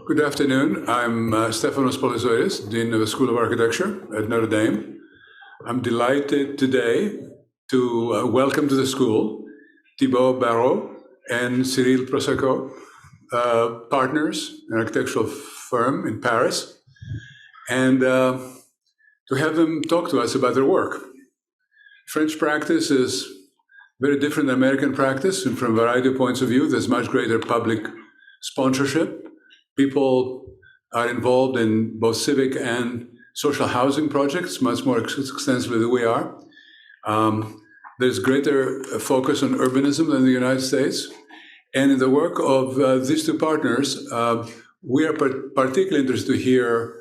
Good afternoon. I'm Stefanos Polizoidis, Dean of the School of Architecture at Notre Dame. I'm delighted today to welcome to the school Thibaut Barrault and Cyril Pressacco, partners, an architectural firm in Paris, and to have them talk to us about their work. French practice is very different than American practice, and from a variety of points of view, there's much greater public sponsorship. People are involved in both civic and social housing projects, much more extensively than we are. There's greater focus on urbanism than the United States. And in the work of these two partners, we are particularly interested to hear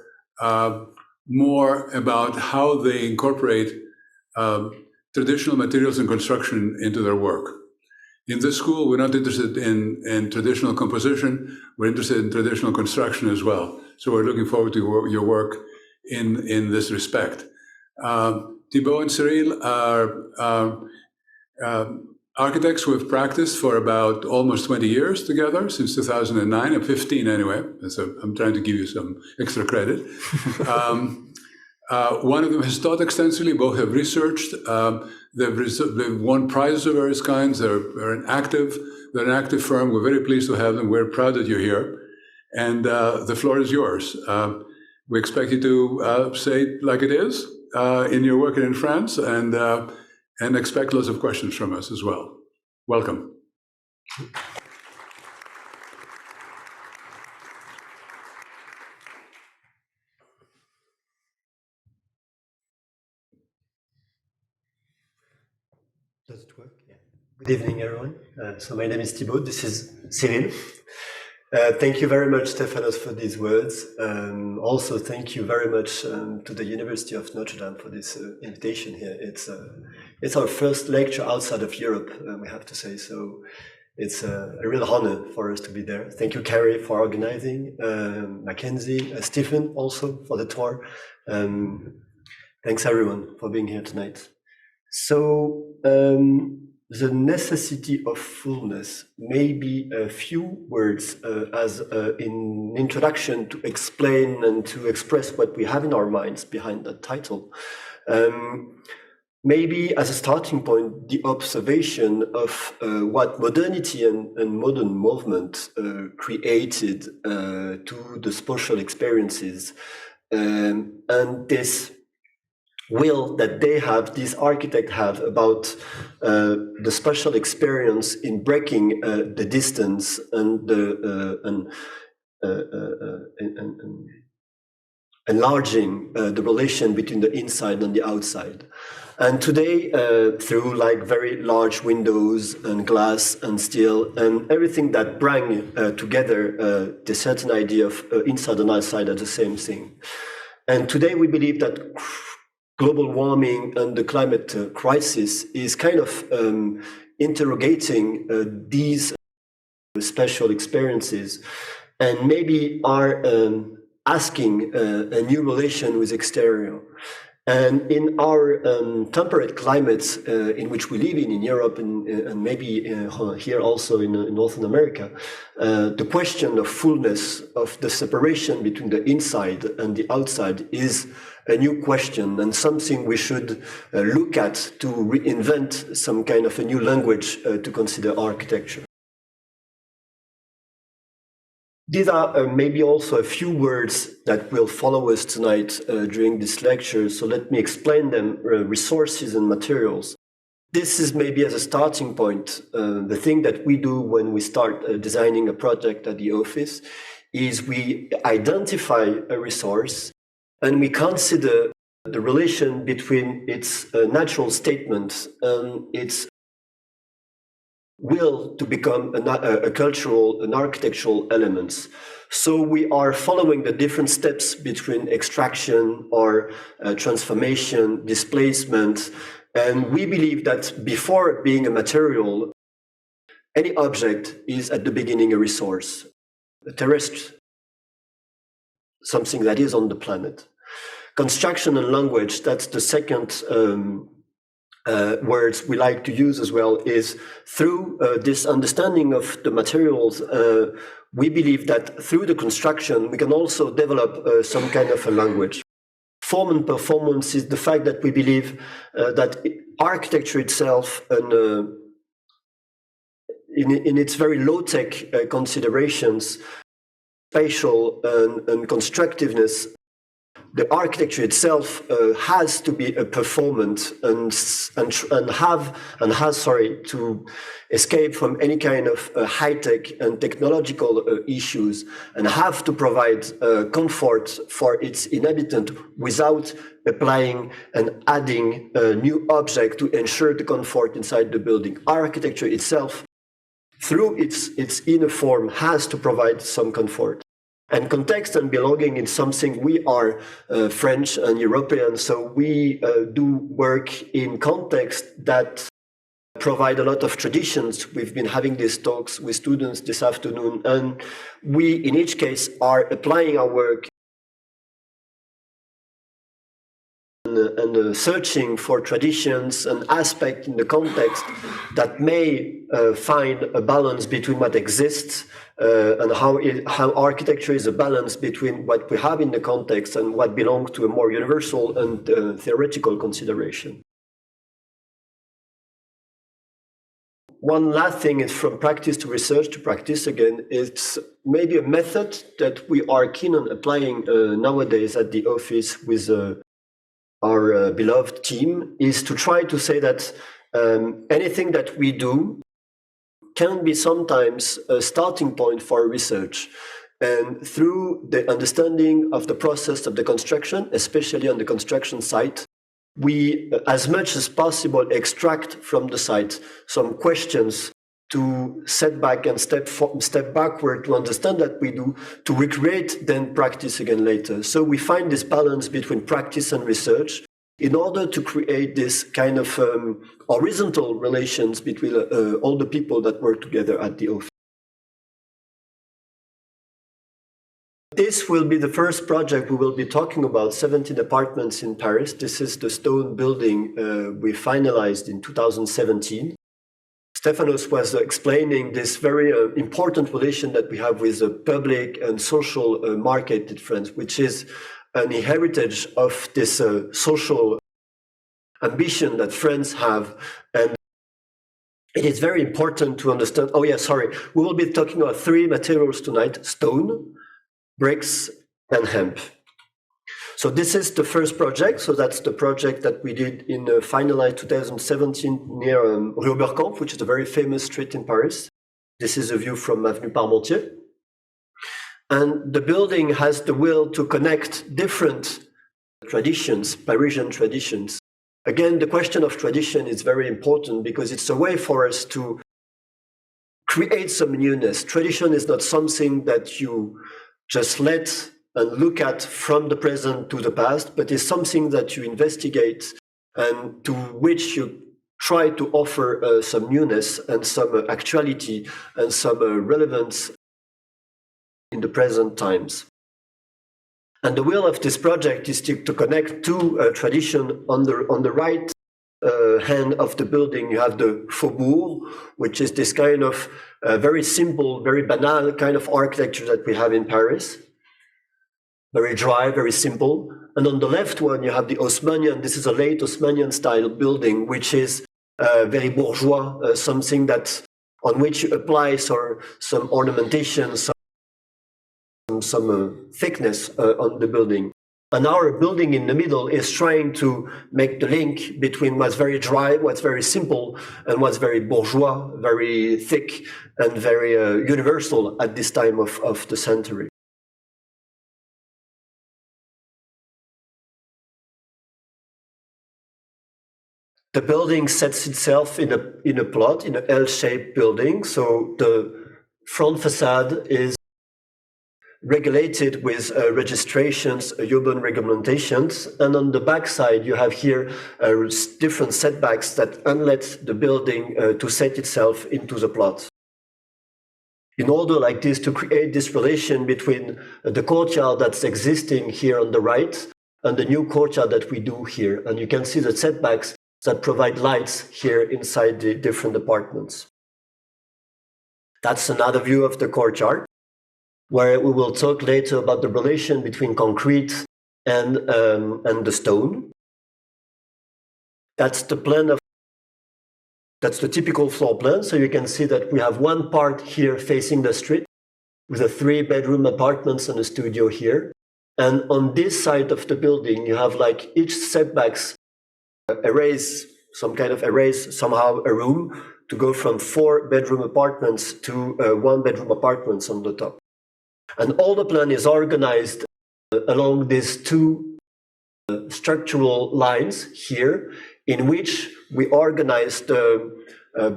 more about how they incorporate traditional materials and construction into their work. In this school, we're not interested in traditional composition, we're interested in traditional construction as well. So we're looking forward to your work in this respect. Thibaut and Cyril are architects who have practiced for about almost 20 years together, since 2009, or 15 anyway. So I'm trying to give you some extra credit. One of them has taught extensively, both have researched. They've won prizes of various kinds. They're an active firm. We're very pleased to have them. We're proud that you're here. And the floor is yours. We expect you to say it like it is in your work in France, and expect lots of questions from us as well. Welcome. Does it work? Yeah. Good evening, everyone. So my name is Thibaut. This is Cyril. Thank you very much, Stefanos, for these words. Also, thank you very much to the University of Notre Dame for this invitation here. It's our first lecture outside of Europe, we have to say. So it's a real honor for us to be there. Thank you, Carrie, for organizing. Mackenzie, Stephen, also for the tour. Thanks, everyone, for being here tonight. So the necessity of fullness, maybe a few words as an introduction to explain and to express what we have in our minds behind that title. Maybe as a starting point, the observation of what modernity and modern movement created to the spatial experiences, and this will that they have, these architects have, about the spatial experience in breaking the distance and enlarging the relation between the inside and the outside. And today, through like very large windows and glass and steel and everything that bring together the certain idea of inside and outside are the same thing. And today we believe that global warming and the climate crisis is kind of interrogating these special experiences and maybe are asking a new relation with exterior. And in our temperate climates in which we live in Europe and maybe here also in North America, the question of fullness, of the separation between the inside and the outside is a new question and something we should look at to reinvent some kind of a new language to consider architecture. These are maybe also a few words that will follow us tonight during this lecture, so let me explain them, resources and materials. This is maybe as a starting point, the thing that we do when we start designing a project at the office is we identify a resource and we consider the relation between its natural statement and its will to become a cultural and architectural elements. So we are following the different steps between extraction or transformation, displacement, and we believe that before being a material, any object is at the beginning a resource, a terrestrial, something that is on the planet. Construction and language, that's the second words we like to use as well is through this understanding of the materials, we believe that through the construction, we can also develop some kind of a language. Form and performance is the fact that we believe that architecture itself, and in its very low-tech considerations, spatial and constructiveness, the architecture itself has to be a performance and has to escape from any kind of high-tech and technological issues, and have to provide comfort for its inhabitant without applying and adding a new object to ensure the comfort inside the building. Architecture itself, through its inner form, has to provide some comfort. And context and belonging is something we are French and European, so we do work in context that provide a lot of traditions. We've been having these talks with students this afternoon, and we, in each case, are applying our work and searching for traditions and aspects in the context that may find a balance between what exists and how architecture is a balance between what we have in the context and what belongs to a more universal and theoretical consideration. One last thing is from practice to research to practice again. It's maybe a method that we are keen on applying nowadays at the office with our beloved team, is to try to say that anything that we do can be sometimes a starting point for research. And through the understanding of the process of the construction, especially on the construction site, we, as much as possible, extract from the site some questions to set back and step backward to understand that we do, to recreate, then practice again later. So we find this balance between practice and research in order to create this kind of horizontal relations between all the people that work together at the office. This will be the first project we will be talking about, 17 apartments in Paris. This is the stone building we finalized in 2017. Stefanos was explaining this very important relation that we have with the public and social market in France, which is an heritage of this social ambition that France have. And it is very important to understand. Oh yeah, sorry. We will be talking about 3 materials tonight: stone, bricks, and hemp. So this is the first project. So that's the project that we did in finalized 2017 near Rue Oberkampf, which is a very famous street in Paris. This is a view from Avenue Parmentier. And the building has the will to connect different traditions, Parisian traditions. Again, the question of tradition is very important because it's a way for us to create some newness. Tradition is not something that you just let and look at from the present to the past, but is something that you investigate and to which you try to offer some newness and some actuality and some relevance in the present times. And the will of this project is to connect 2 tradition. On the right hand of the building, you have the faubourg, which is this kind of very simple, very banal kind of architecture that we have in Paris. Very dry, very simple. And on the left one, you have the Haussmannian. This is a late Haussmannian style building, which is very bourgeois, something that on which you apply some ornamentation, some thickness on the building. And our building in the middle is trying to make the link between what's very dry, what's very simple, and what's very bourgeois, very thick, and very universal at this time of the century. The building sets itself in a plot, in an L-shaped building. So the front facade is regulated with registrations, urban regulations, and on the back side you have here different setbacks that unlet the building to set itself into the plot. In order like this to create this relation between the courtyard that's existing here on the right and the new courtyard that we do here. And you can see the setbacks that provide lights here inside the different apartments. That's another view of the courtyard, where we will talk later about the relation between concrete and the stone. That's the plan that's the typical floor plan. So you can see that we have one part here facing the street with a 3-bedroom apartments and a studio here. And on this side of the building, you have like each setbacks erase, some kind of erase somehow a room to go from 4-bedroom apartments to 1-bedroom apartments on the top. And all the plan is organized along these 2 structural lines here, in which we organize the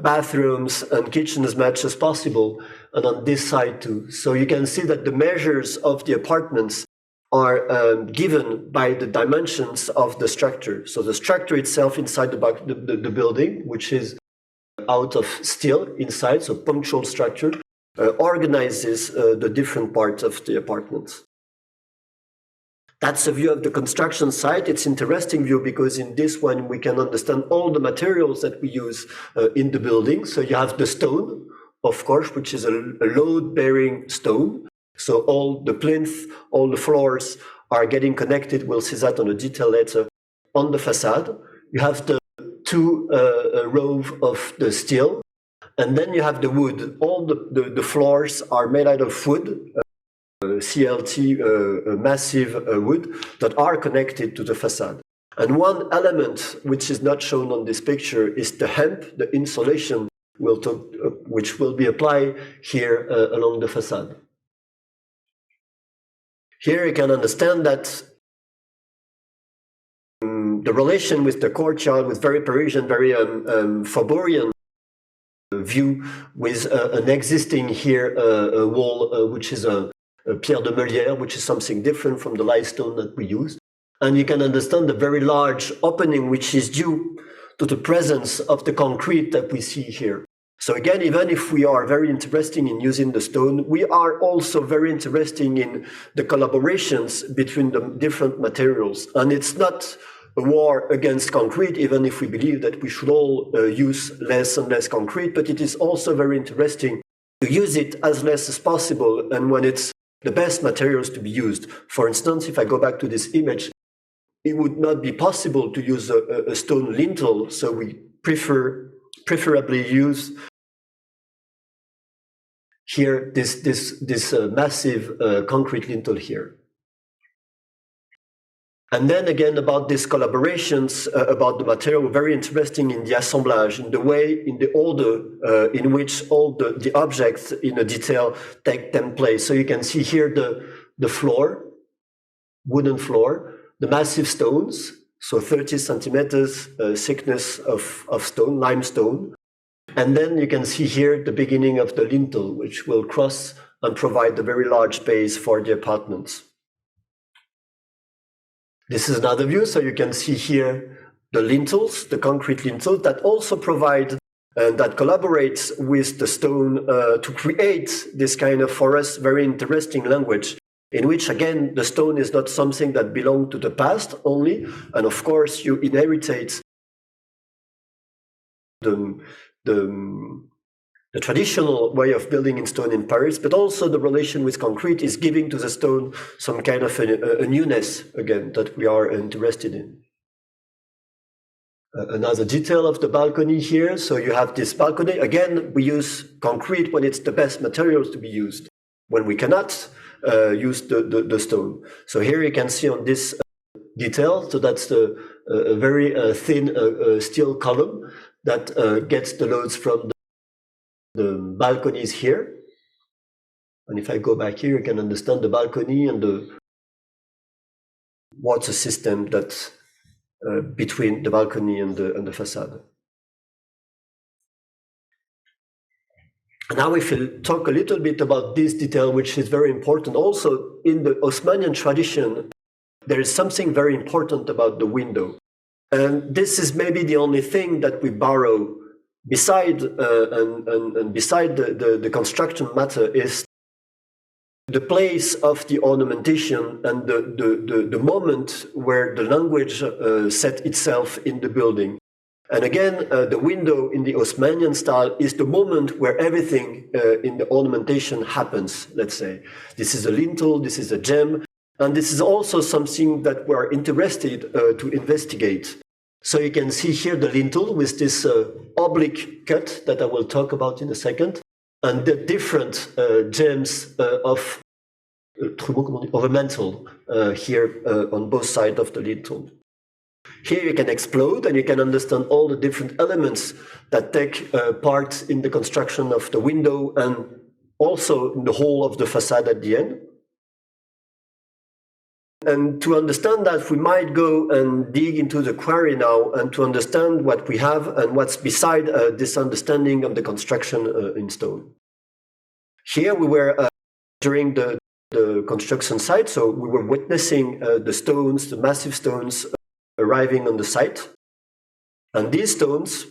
bathrooms and kitchen as much as possible, and on this side too. So you can see that the measures of the apartments are given by the dimensions of the structure. So the structure itself inside the building, which is out of steel inside, so punctual structure, organizes the different parts of the apartments. That's a view of the construction site. It's an interesting view because in this one we can understand all the materials that we use in the building. So you have the stone, of course, which is a load-bearing stone. So all the plinth, all the floors are getting connected. We'll see that on a detail later on the facade. You have the 2 rows of the steel, and then you have the wood. All the floors are made out of wood, CLT, massive wood that are connected to the facade. And one element which is not shown on this picture is the hemp, the insulation, which will be applied here along the facade. Here you can understand that the relation with the courtyard, with very Parisian, very Faubourian view, with an existing here wall, which is a pierre de Meulière, which is something different from the limestone that we used. And you can understand the very large opening, which is due to the presence of the concrete that we see here. So again, even if we are very interested in using the stone, we are also very interested in the collaborations between the different materials. And it's not a war against concrete, even if we believe that we should all use less and less concrete, but it is also very interesting to use it as less as possible, and when it's the best materials to be used. For instance, if I go back to this image, it would not be possible to use a stone lintel, so we preferably use here this massive concrete lintel here. And then again, about these collaborations, about the material, very interesting in the assemblage, in the way, in the order in which all the objects in a detail take them place. So you can see here the floor, wooden floor, the massive stones, so 30 centimeters thickness of stone, limestone. And then you can see here the beginning of the lintel, which will cross and provide the very large base for the apartments. This is another view, so you can see here the lintels, the concrete lintels that also provide and that collaborates with the stone to create this kind of, for us, very interesting language, in which, again, the stone is not something that belonged to the past only, and of course you inheritate the traditional way of building in stone in Paris, but also the relation with concrete is giving to the stone some kind of a newness, again, that we are interested in. Another detail of the balcony here. So you have this balcony. Again, we use concrete when it's the best materials to be used, when we cannot use the stone. So here you can see on this detail, so that's a very thin steel column that gets the loads from the balconies here. And if I go back here, you can understand the balcony and the water system that's between the balcony and the facade. Now if we talk a little bit about this detail, which is very important. Also in the Haussmannian tradition, there is something very important about the window. And this is maybe the only thing that we borrow beside beside the construction matter is the place of the ornamentation and the moment where the language set itself in the building. And again, the window in the Haussmannian style is the moment where everything in the ornamentation happens, let's say. This is a lintel, this is a gem, and this is also something that we're interested to investigate. So you can see here the lintel with this oblique cut that I will talk about in a second, and the different gems of a mantle here on both sides of the lintel. Here you can explode and you can understand all the different elements that take part in the construction of the window and also in the whole of the facade at the end. And to understand that, we might go and dig into the quarry now and to understand what we have and what's beside this understanding of the construction in stone. Here we were during the construction site, so we were witnessing the stones, the massive stones arriving on the site. And these stones,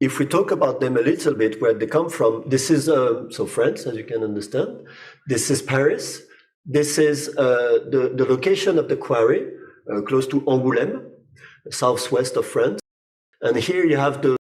if we talk about them a little bit, where they come from, this is, so France, as you can understand, this is Paris, this is the location of the quarry, close to Angoulême, southwest of France. And here you have the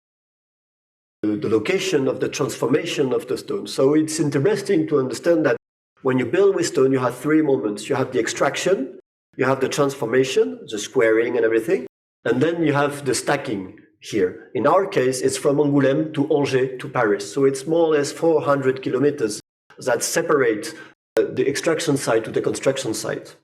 location of the transformation of the stone. So it's interesting to understand that when you build with stone, you have three moments. You have the extraction, you have the transformation, the squaring and everything, and then you have the stacking here. In our case, it's from Angoulême to Angers to Paris. So it's more or less 400 kilometers that separate the extraction site to the construction site.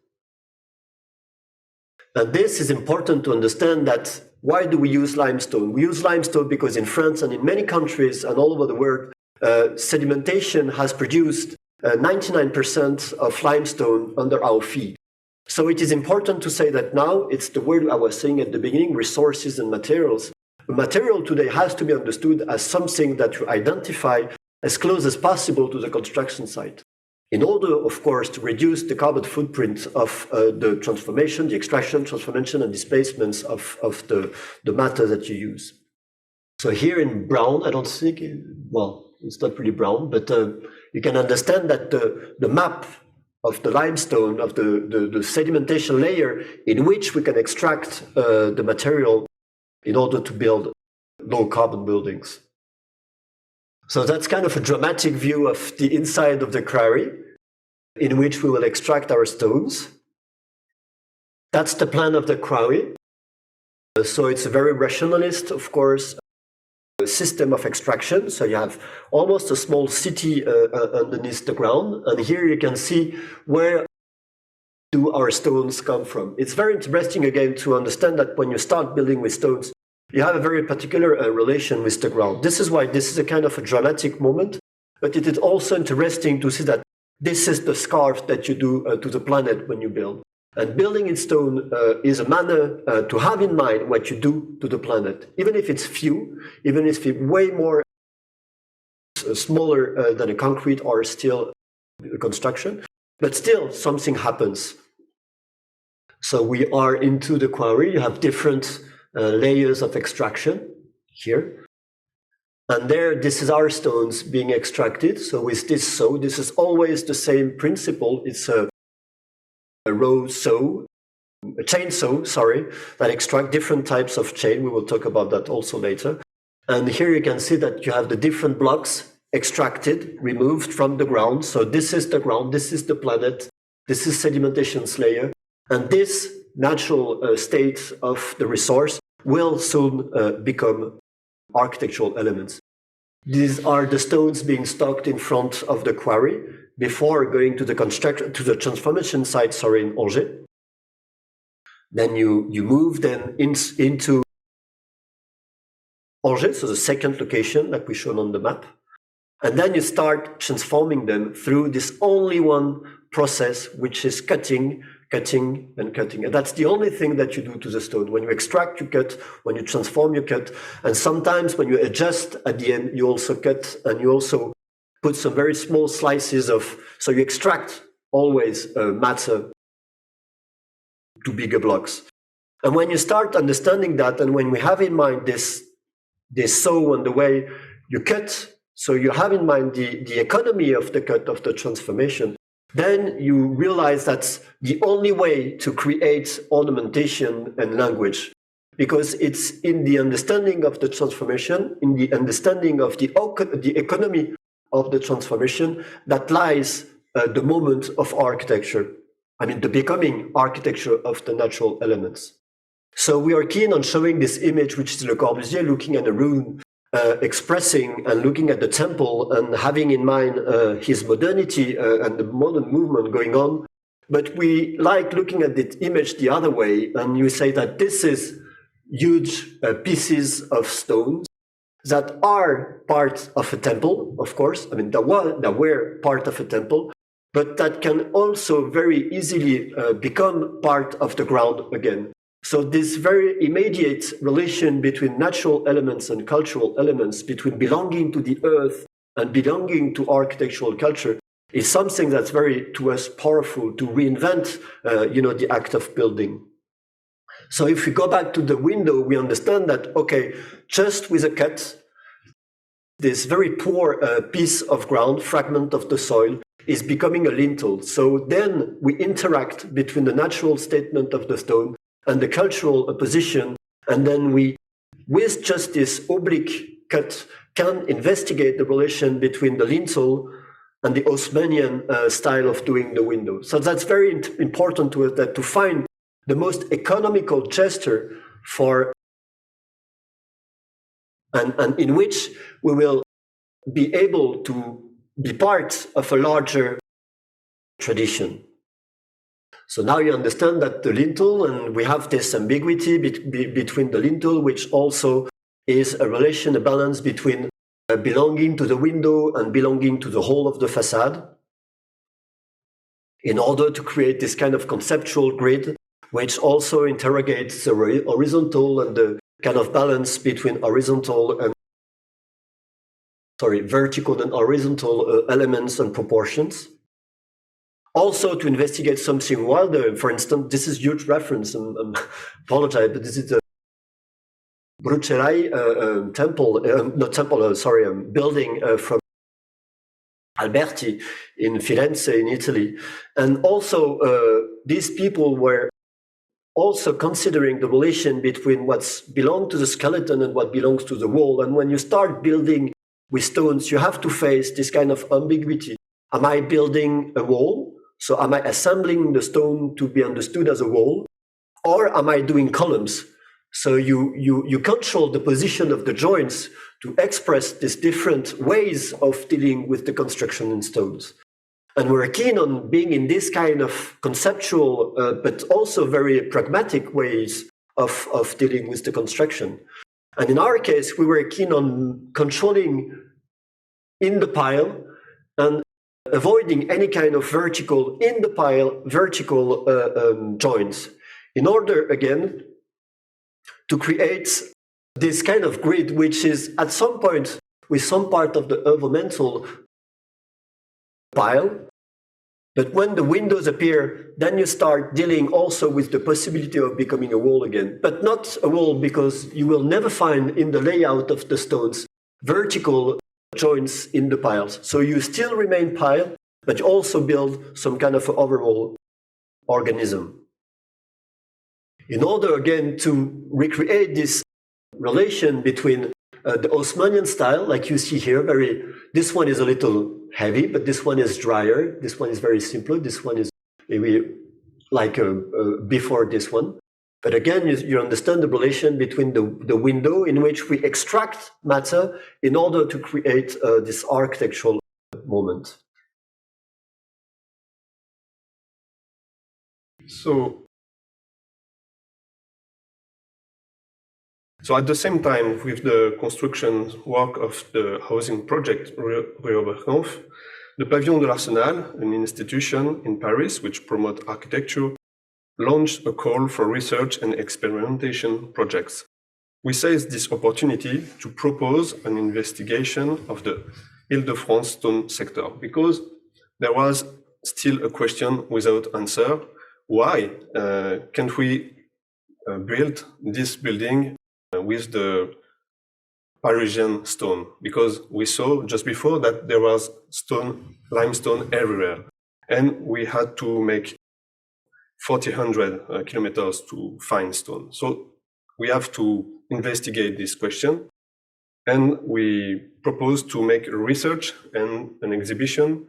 And this is important to understand that why do we use limestone? We use limestone because in France and in many countries and all over the world, sedimentation has produced 99% of limestone under our feet. So it is important to say that now it's the word I was saying at the beginning, resources and materials. The material today has to be understood as something that you identify as close as possible to the construction site. In order, of course, to reduce the carbon footprint of the transformation, the extraction, transformation, and displacements of the matter that you use. So here in brown, I don't think, well, it's not really brown, but you can understand that the map of the limestone, of the sedimentation layer in which we can extract the material in order to build low carbon buildings. So that's kind of a dramatic view of the inside of the quarry in which we will extract our stones. That's the plan of the quarry. So it's a very rationalist, of course, system of extraction. So you have almost a small city underneath the ground. And here you can see where do our stones come from. It's very interesting, again, to understand that when you start building with stones, you have a very particular relation with the ground. This is why this is a kind of a dramatic moment, but it is also interesting to see that this is the scarf that you do to the planet when you build. And building in stone is a manner to have in mind what you do to the planet, even if it's few, even if it's way more smaller than a concrete or steel construction, but still something happens. So we are into the quarry. You have different layers of extraction here. And there, this is our stones being extracted. So with this saw, this is always the same principle. It's a chainsaw, sorry, that extract different types of chain. We will talk about that also later. And here you can see that you have the different blocks extracted, removed from the ground. So this is the ground, this is the planet, this is sedimentation's layer. And this natural state of the resource will soon become architectural elements. These are the stones being stocked in front of the quarry before going to the transformation site, in Angers. Then you move into Angers, so the second location that we shown on the map. And then you start transforming them through this only one process, which is cutting, and cutting. And that's the only thing that you do to the stone. When you extract, you cut. When you transform, you cut. And sometimes when you adjust at the end, you also cut, and you also put some very small slices of, so you extract always matter to bigger blocks. And when you start understanding that, and when we have in mind this saw and the way you cut, so you have in mind the economy of the cut, of the transformation, then you realize that's the only way to create ornamentation and language, because it's in the understanding of the transformation, in the understanding of the economy of the transformation, that lies the moment of architecture. I mean, the becoming architecture of the natural elements. So we are keen on showing this image, which is Le Corbusier looking at a room, expressing and looking at the temple and having in mind his modernity and the modern movement going on. But we like looking at the image the other way, and you say that this is huge pieces of stones that are part of a temple, of course. I mean, that were part of a temple, but that can also very easily become part of the ground again. So this very immediate relation between natural elements and cultural elements, between belonging to the earth and belonging to architectural culture, is something that's very, to us, powerful to reinvent, the act of building. So if we go back to the window, we understand that, okay, just with a cut, this very poor piece of ground, fragment of the soil, is becoming a lintel. So then we interact between the natural statement of the stone and the cultural opposition, and then we, with just this oblique cut, can investigate the relation between the lintel and the Haussmannian style of doing the window. So that's very important to us, that to find the most economical gesture for, and in which we will be able to be part of a larger tradition. So now you understand that the lintel, and we have this ambiguity between the lintel, which also is a relation, a balance between belonging to the window and belonging to the whole of the facade, in order to create this kind of conceptual grid, which also interrogates the horizontal and the kind of balance between vertical and horizontal elements and proportions. Also to investigate something wilder. For instance, this is huge reference, and apologize, but this is the Brucellai building from Alberti in Firenze in Italy. And also these people were also considering the relation between what's belongs to the skeleton and what belongs to the wall. And when you start building with stones, you have to face this kind of ambiguity. Am I building a wall? So am I assembling the stone to be understood as a wall? Or am I doing columns? So you control the position of the joints to express these different ways of dealing with the construction in stones. And we're keen on being in this kind of conceptual, but also very pragmatic ways of dealing with the construction. And in our case, we were keen on controlling in the pile and avoiding any kind of vertical joints, in order, again, to create this kind of grid, which is at some point with some part of the environmental pile. But when the windows appear, then you start dealing also with the possibility of becoming a wall again. But not a wall, because you will never find in the layout of the stones vertical joints in the piles. So you still remain pile, but you also build some kind of overall organism. In order, again, to recreate this relation between the Haussmannian style, like you see here, this one is a little heavy, but this one is drier. This one is very simple. This one is maybe like before this one. But again, you understand the relation between the window in which we extract matter in order to create this architectural moment. So at the same time, with the construction work of the housing project Rue Oberkampf, the Pavillon de l'Arsenal, an institution in Paris which promotes architecture, launched a call for research and experimentation projects. We seized this opportunity to propose an investigation of the Île-de-France stone sector, because there was still a question without answer. Why can't we build this building with the Parisian stone? Because we saw just before that there was limestone everywhere. And we had to make 400 kilometers to find stone. So we have to investigate this question. And we propose to make research and an exhibition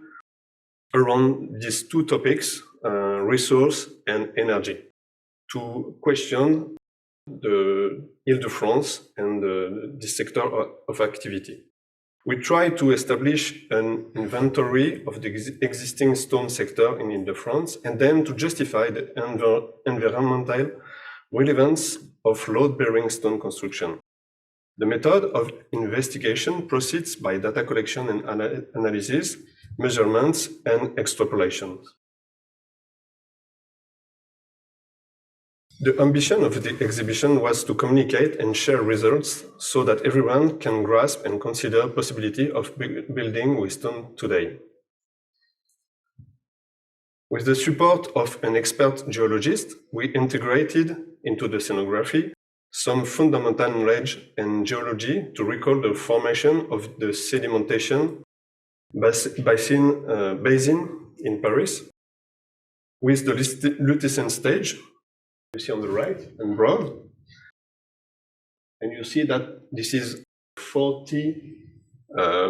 around these two topics, resource and energy, to question the Ile-de-France and this sector of activity. We try to establish an inventory of the existing stone sector in Ile-de-France and then to justify the environmental relevance of load-bearing stone construction. The method of investigation proceeds by data collection and analysis, measurements, and extrapolations. The ambition of the exhibition was to communicate and share results so that everyone can grasp and consider the possibility of building with stone today. With the support of an expert geologist, we integrated into the scenography some fundamental knowledge in geology to recall the formation of the sedimentation basin in Paris, with the Lutecen stage, you see on the right, and brown. And you see that this is 40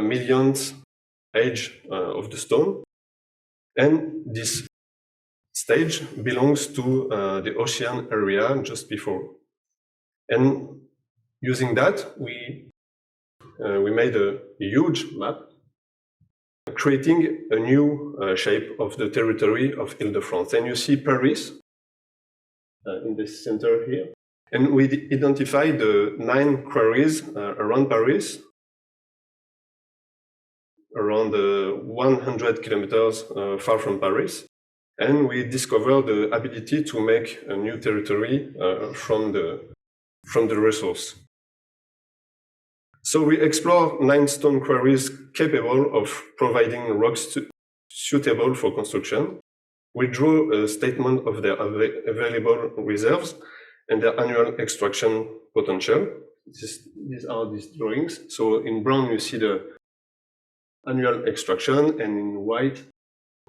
millionth age of the stone. And this stage belongs to the ocean area just before. And using that, we made a huge map, creating a new shape of the territory of Ile-de-France. And you see Paris in the center here. And we identified the 9 quarries around Paris, around 100 kilometers far from Paris. And we discovered the ability to make a new territory from the resource. So we explore 9 stone quarries capable of providing rocks suitable for construction. We drew a statement of their available reserves and their annual extraction potential. These are these drawings. So in brown, you see the annual extraction, and in white,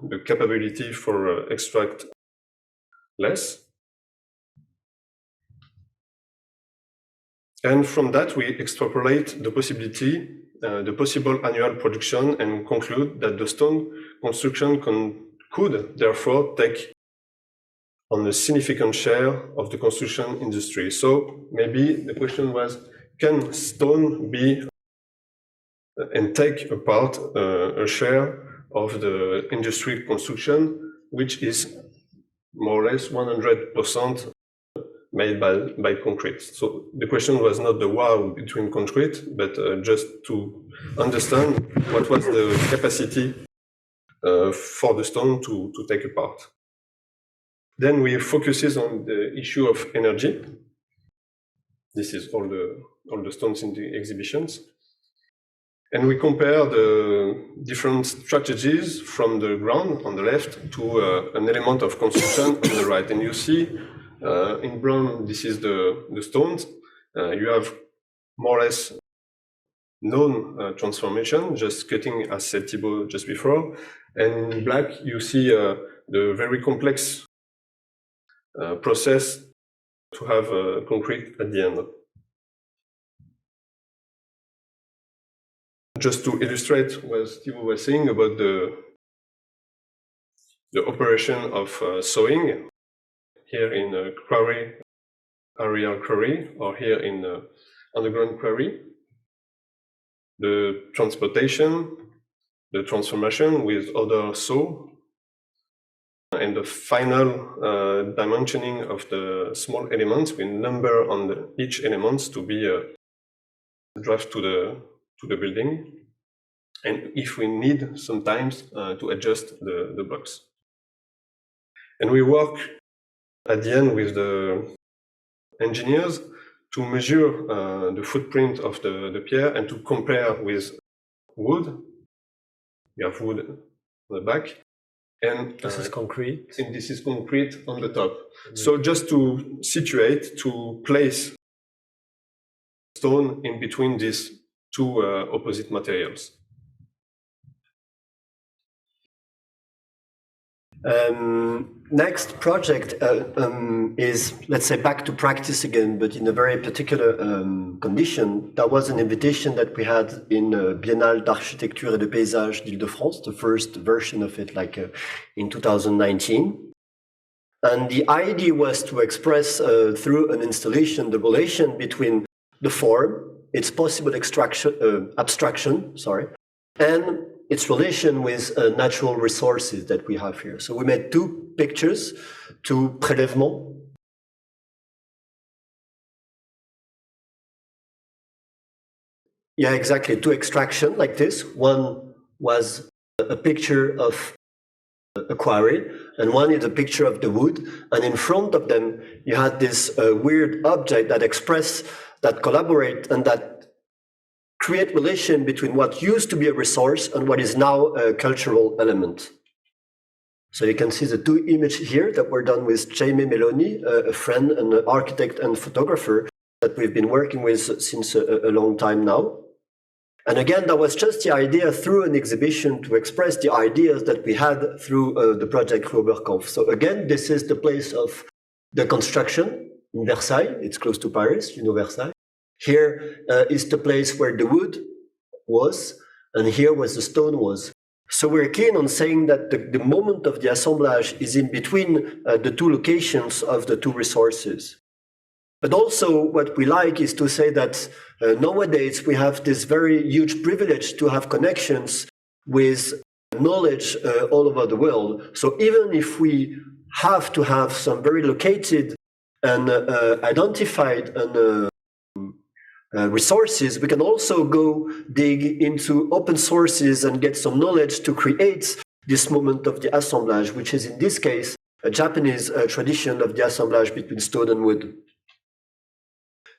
the capability for extract less. And from that, we extrapolate the possible annual production and conclude that the stone construction could therefore take on a significant share of the construction industry. So maybe the question was, can stone be and take apart a share of the industry construction, which is more or less 100% made by concrete. So the question was not the war between concrete, but just to understand what was the capacity for the stone to take apart. Then we focuses on the issue of energy. This is all the stones in the exhibitions. And we compare the different strategies from the ground on the left to an element of construction on the right. And you see in brown, this is the stones. You have more or less known transformation, just cutting, as said Thibaut just before. And in black, you see the very complex process to have concrete at the end. Just to illustrate what Thibaut was saying about the operation of sowing, here in a quarry, aerial quarry, or here in underground quarry, the transportation, the transformation with other sow, and the final dimensioning of the small elements with number on each elements to be driven to the building, and if we need sometimes to adjust the blocks. And we work at the end with the engineers to measure the footprint of the pier and to compare with wood. We have wood on the back. And this is concrete. And this is concrete on the top. So just to situate, to place stone in between these two opposite materials. Next project is, let's say, back to practice again, but in a very particular condition. That was an invitation that we had in Biennale d'Architecture et de Paysage d'Île-de-France, the first version of it, like in 2019. And the idea was to express through an installation the relation between the form, its possible abstraction, and its relation with natural resources that we have here. So we made two pictures, two prélèvements. Yeah, exactly, two extraction like this. One was a picture of a quarry, and one is a picture of the wood. And in front of them, you had this weird object that express, that collaborate, and that create relation between what used to be a resource and what is now a cultural element. So you can see the two images here that were done with Jaime Meloni, a friend, an architect and photographer that we've been working with since a long time now. And again, that was just the idea through an exhibition to express the ideas that we had through the project Rue Oberkampf. So again, this is the place of the construction in Versailles. It's close to Paris, you know Versailles. Here is the place where the wood was, and here was the stone was. So we're keen on saying that the moment of the assemblage is in between the two locations of the two resources. But also what we like is to say that nowadays we have this very huge privilege to have connections with knowledge all over the world. So even if we have to have some very located and identified and resources, we can also go dig into open sources and get some knowledge to create this moment of the assemblage, which is in this case a Japanese tradition of the assemblage between stone and wood.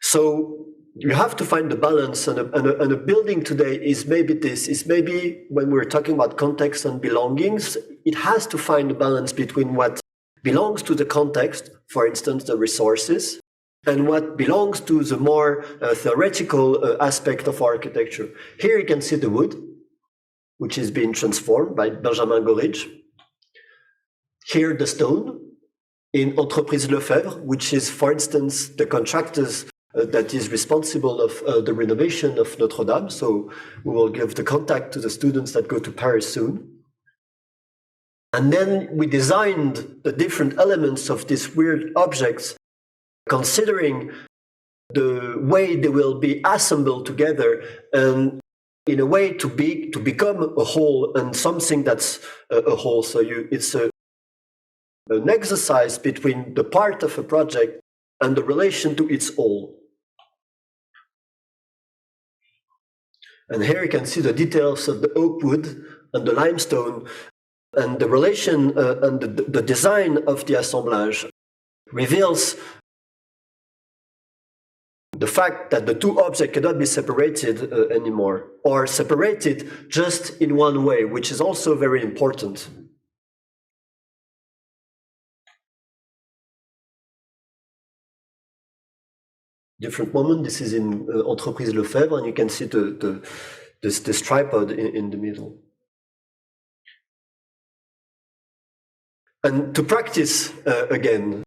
So you have to find the balance, and a building today is maybe this, is maybe when we're talking about context and belongings, it has to find a balance between what belongs to the context, for instance, the resources, and what belongs to the more theoretical aspect of architecture. Here you can see the wood, which is being transformed by Benjamin Gorridge. Here the stone in Entreprise Lefebvre, which is, for instance, the contractors that is responsible of the renovation of Notre Dame. So we will give the contact to the students that go to Paris soon. And then we designed the different elements of these weird objects, considering the way they will be assembled together and in a way to become a whole and something that's a whole. So it's an exercise between the part of a project and the relation to its whole. And here you can see the details of the oak wood and the limestone, and the relation and the design of the assemblage reveals the fact that the two objects cannot be separated anymore, or separated just in one way, which is also very important. Different moment. This is in Entreprise Lefebvre, and you can see this tripod in the middle. And to practice again,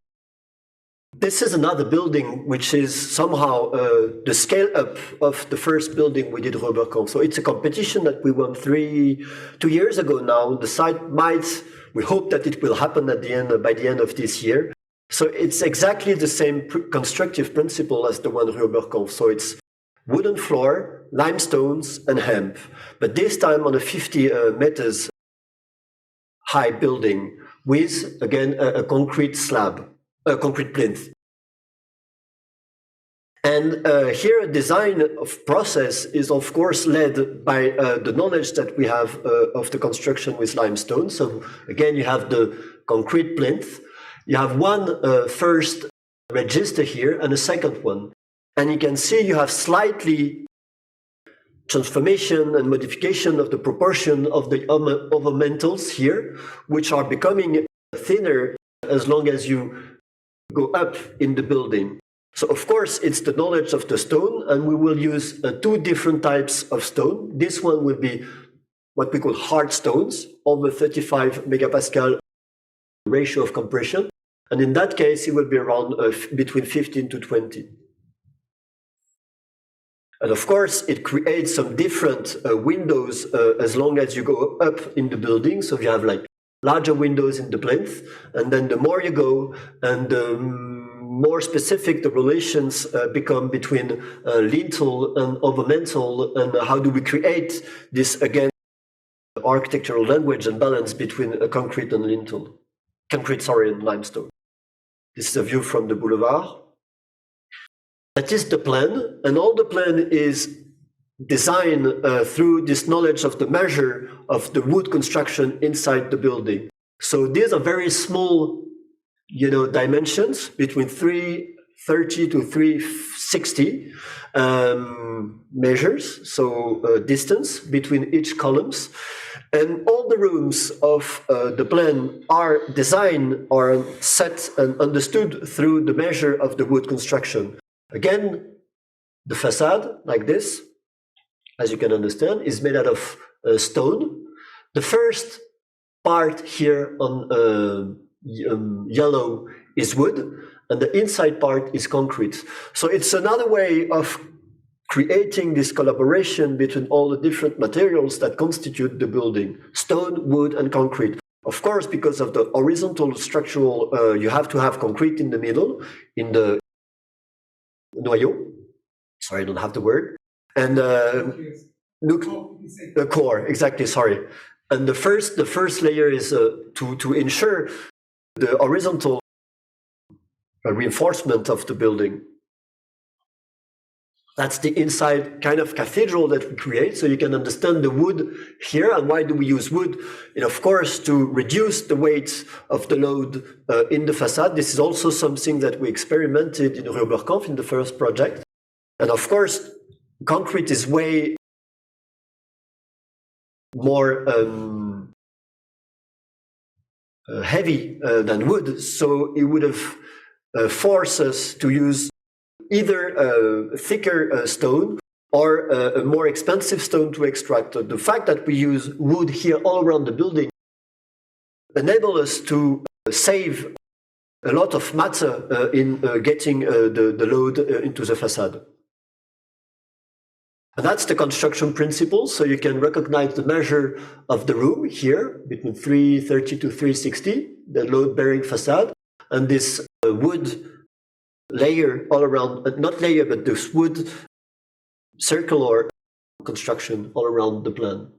this is another building which is somehow the scale up of the first building we did Rue Oberkampf. So it's a competition that we won 2 years ago now. The site we hope that it will happen by the end of this year. So it's exactly the same constructive principle as the one Rue Oberkampf. So it's wooden floor, limestones, and hemp. But this time on a 50 meters high building with, again, a concrete slab, a concrete plinth. And here a design of process is of course led by the knowledge that we have of the construction with limestone. So again, you have the concrete plinth. You have one first register here and a second one. And you can see you have slightly transformation and modification of the proportion of the overmantles here, which are becoming thinner as long as you go up in the building. So of course, it's the knowledge of the stone, and we will use two different types of stone. This one will be what we call hard stones, over 35 megapascal ratio of compression. And in that case, it will be around between 15 to 20. And of course, it creates some different windows as long as you go up in the building. So you have like larger windows in the plinth, and then the more you go and the more specific the relations become between lintel and ornamental, and how do we create this, again, architectural language and balance between concrete and lintel. Concrete, sorry, and limestone. This is a view from the boulevard. That is the plan, and all the plan is designed through this knowledge of the measure of the wood construction inside the building. So these are very small, dimensions between 330 to 360 measures, so distance between each columns. And all the rooms of the plan are designed or set and understood through the measure of the wood construction. Again, the facade, like this, as you can understand, is made out of stone. The first part here on yellow is wood, and the inside part is concrete. So it's another way of creating this collaboration between all the different materials that constitute the building: stone, wood, and concrete. Of course, because of the horizontal structural, you have to have concrete in the middle, in the noyau. Sorry, I don't have the word. And the core, exactly, sorry. And the first layer is to ensure the horizontal reinforcement of the building. That's the inside kind of cathedral that we create, so you can understand the wood here. And why do we use wood? And of course, to reduce the weight of the load in the facade. This is also something that we experimented in Rue Oberkampf in the first project. And of course, concrete is way more heavy than wood, so it would have forced us to use either a thicker stone or a more expensive stone to extract. The fact that we use wood here all around the building enables us to save a lot of matter in getting the load into the facade. And that's the construction principle. So you can recognize the measure of the room here between 330 to 360, the load-bearing facade, and this wood layer all around, not layer, but this wood circular construction all around the plan.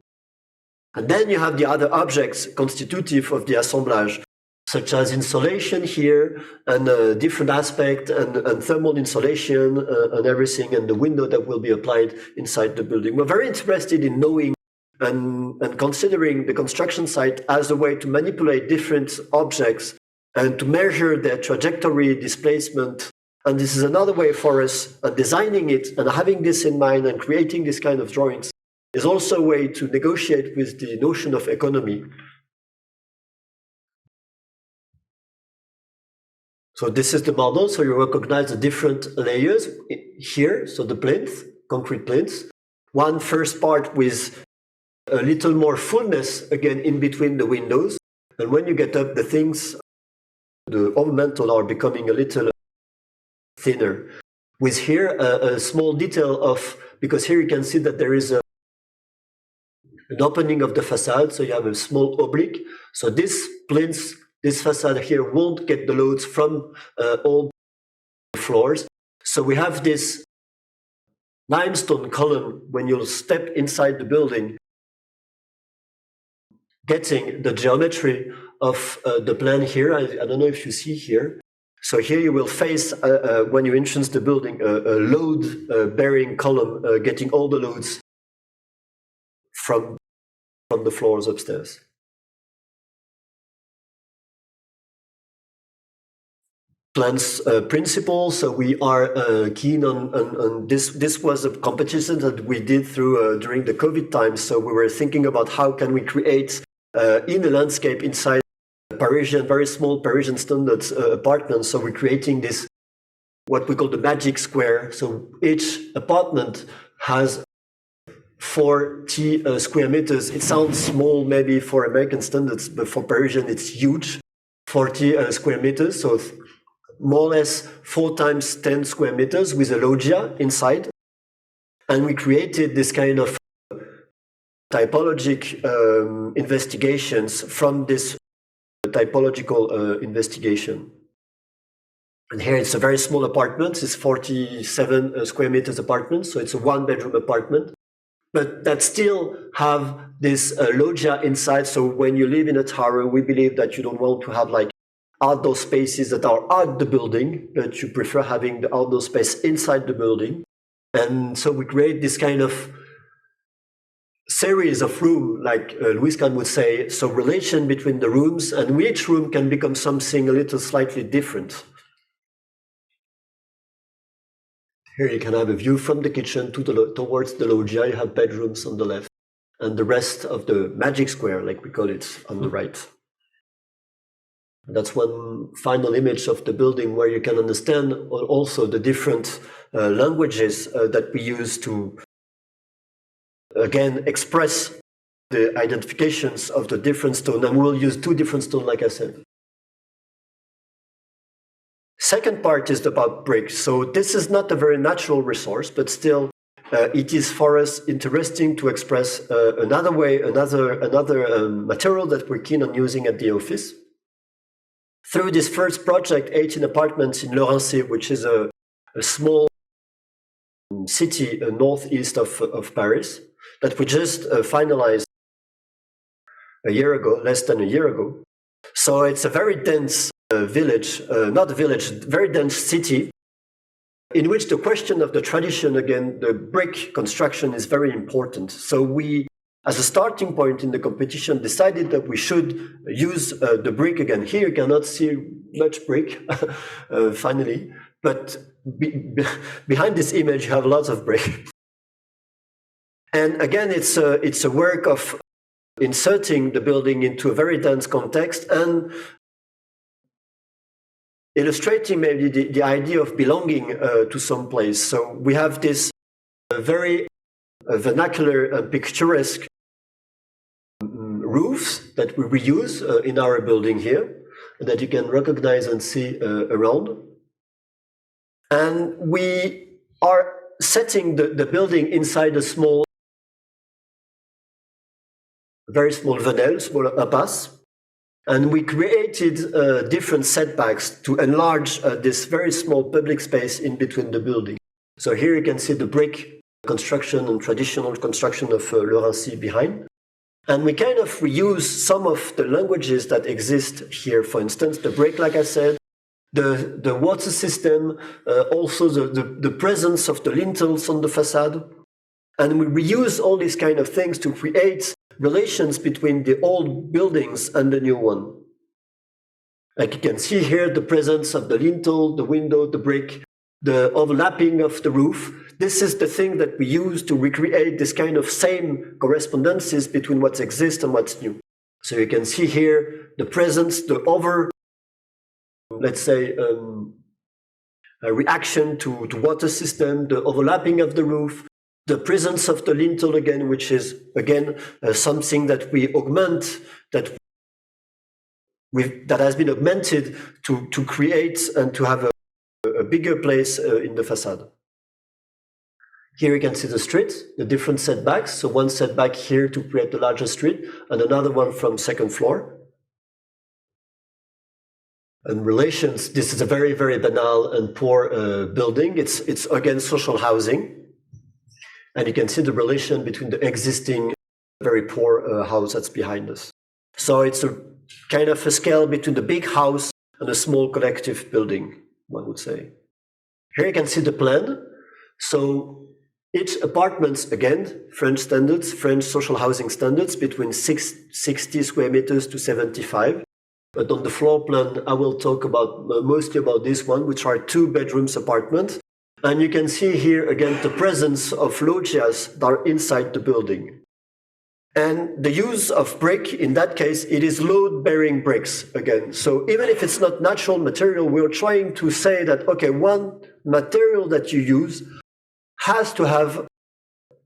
And then you have the other objects constitutive of the assemblage, such as insulation here, and different aspect, and thermal insulation, and everything, and the window that will be applied inside the building. We're very interested in knowing and considering the construction site as a way to manipulate different objects and to measure their trajectory, displacement. And this is another way for us, designing it and having this in mind and creating this kind of drawings is also a way to negotiate with the notion of economy. So this is the model. So you recognize the different layers here. So the plinth, concrete plinths. One first part with a little more fullness, again, in between the windows. And when you get up, the things, the ornamental are becoming a little thinner. With here a small detail of, because here you can see that there is an opening of the facade. So you have a small oblique. So this plinth, this facade here won't get the loads from all the floors. So we have this limestone column when you'll step inside the building, getting the geometry of the plan here. I don't know if you see here. So here you will face, when you entrance the building, a load-bearing column getting all the loads from the floors upstairs. Plans principle. So we are keen on this. This was a competition that we did through during the COVID time. So we were thinking about how can we create in a landscape inside Parisian, very small Parisian standards apartments. So we're creating this, what we call the magic square. So each apartment has 40 square meters. It sounds small maybe for American standards, but for Parisian it's huge. 40 square meters, so more or less 4 times 10 square meters with a loggia inside. And we created this kind of typologic investigations from this typological investigation. And here it's a very small apartment, it's 47 square meters apartment, so it's a 1-bedroom apartment, but that still have this loggia inside. So when you live in a tower, we believe that you don't want to have like outdoor spaces that are out the building, but you prefer having the outdoor space inside the building. And so we create this kind of series of rooms, like Louis Kahn would say, so relation between the rooms, and each room can become something a little slightly different. Here you can have a view from the kitchen towards the loggia. You have bedrooms on the left, and the rest of the magic square, like we call it, on the right. That's one final image of the building where you can understand also the different languages that we use to, again, express the identifications of the different stones. And we'll use 2 different stones, like I said. Second part is about bricks. So this is not a very natural resource, but still it is for us interesting to express another material that we're keen on using at the office. Through this first project, 18 apartments in Laurency, which is a small city northeast of Paris, that we just finalized less than a year ago. So it's a very dense very dense city, in which the question of the tradition, again, the brick construction is very important. So we, as a starting point in the competition, decided that we should use the brick again. Here you cannot see much brick, finally, but behind this image you have lots of brick. And again, it's a work of inserting the building into a very dense context and illustrating maybe the idea of belonging to some place. So we have this very vernacular and picturesque roofs that we reuse in our building here, that you can recognize and see around. And we are setting the building inside a very small venelle, small impasse. And we created different setbacks to enlarge this very small public space in between the building. So here you can see the brick construction and traditional construction of Laurency behind. And we kind of reuse some of the languages that exist here. For instance, the brick, like I said, the water system, also the presence of the lintels on the facade. And we reuse all these kind of things to create relations between the old buildings and the new one. Like you can see here, the presence of the lintel, the window, the brick, the overlapping of the roof. This is the thing that we use to recreate this kind of same correspondences between what exists and what's new. So you can see here the presence, let's say, a reaction to water system, the overlapping of the roof, the presence of the lintel again, which is again something that we augment, that has been augmented to create and to have a bigger place in the facade. Here you can see the street, the different setbacks. So one setback here to create the larger street, and another one from second floor. And relations, this is a very, very banal and poor building. It's again social housing. And you can see the relation between the existing very poor house that's behind us. So it's a kind of a scale between the big house and a small collective building, one would say. Here you can see the plan. So each apartments, again, French standards, French social housing standards, between 60 square meters to 75. But on the floor plan, I will talk about mostly about this one, which are 2 bedrooms apartment. And you can see here again the presence of loggias that are inside the building. And the use of brick, in that case, it is load-bearing bricks again. So even if it's not natural material, we're trying to say that, okay, one material that you use has to have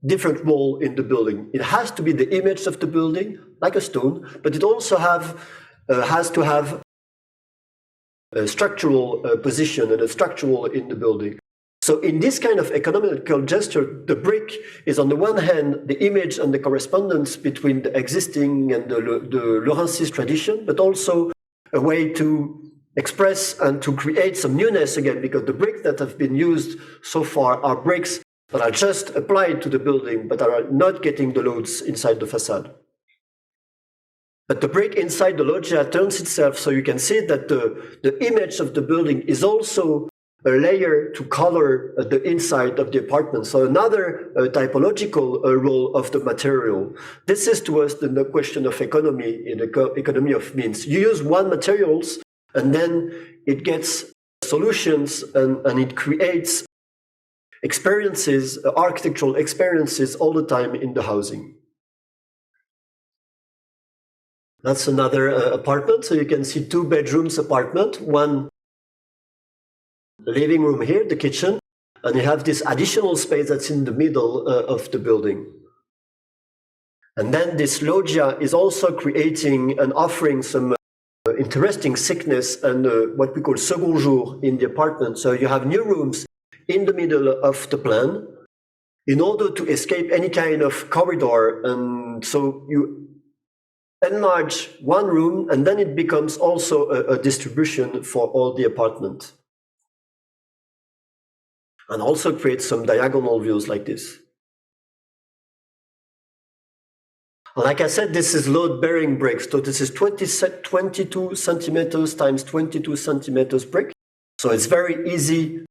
different role in the building. It has to be the image of the building, like a stone, but it also has to have structural position and a structural in the building. So in this kind of economical gesture, the brick is on the one hand the image and the correspondence between the existing and the Lorenzist tradition, but also a way to express and to create some newness again, because the bricks that have been used so far are bricks that are just applied to the building, but are not getting the loads inside the facade. But the brick inside the loggia turns itself, so you can see that the image of the building is also a layer to color the inside of the apartment. So another typological role of the material. This is to us the question of economy in the economy of means. You use one materials and then it gets solutions and it creates experiences, architectural experiences all the time in the housing. That's another apartment. So you can see 2 bedrooms apartment, one living room here, the kitchen, and you have this additional space that's in the middle of the building. And then this loggia is also creating and offering some interesting thickness and what we call second jour in the apartment. So you have new rooms in the middle of the plan in order to escape any kind of corridor. And so you enlarge one room and then it becomes also a distribution for all the apartment. And also create some diagonal views like this. Like I said, this is load-bearing bricks. So this is 22 centimeters times 22 centimeters brick. So it's very easy.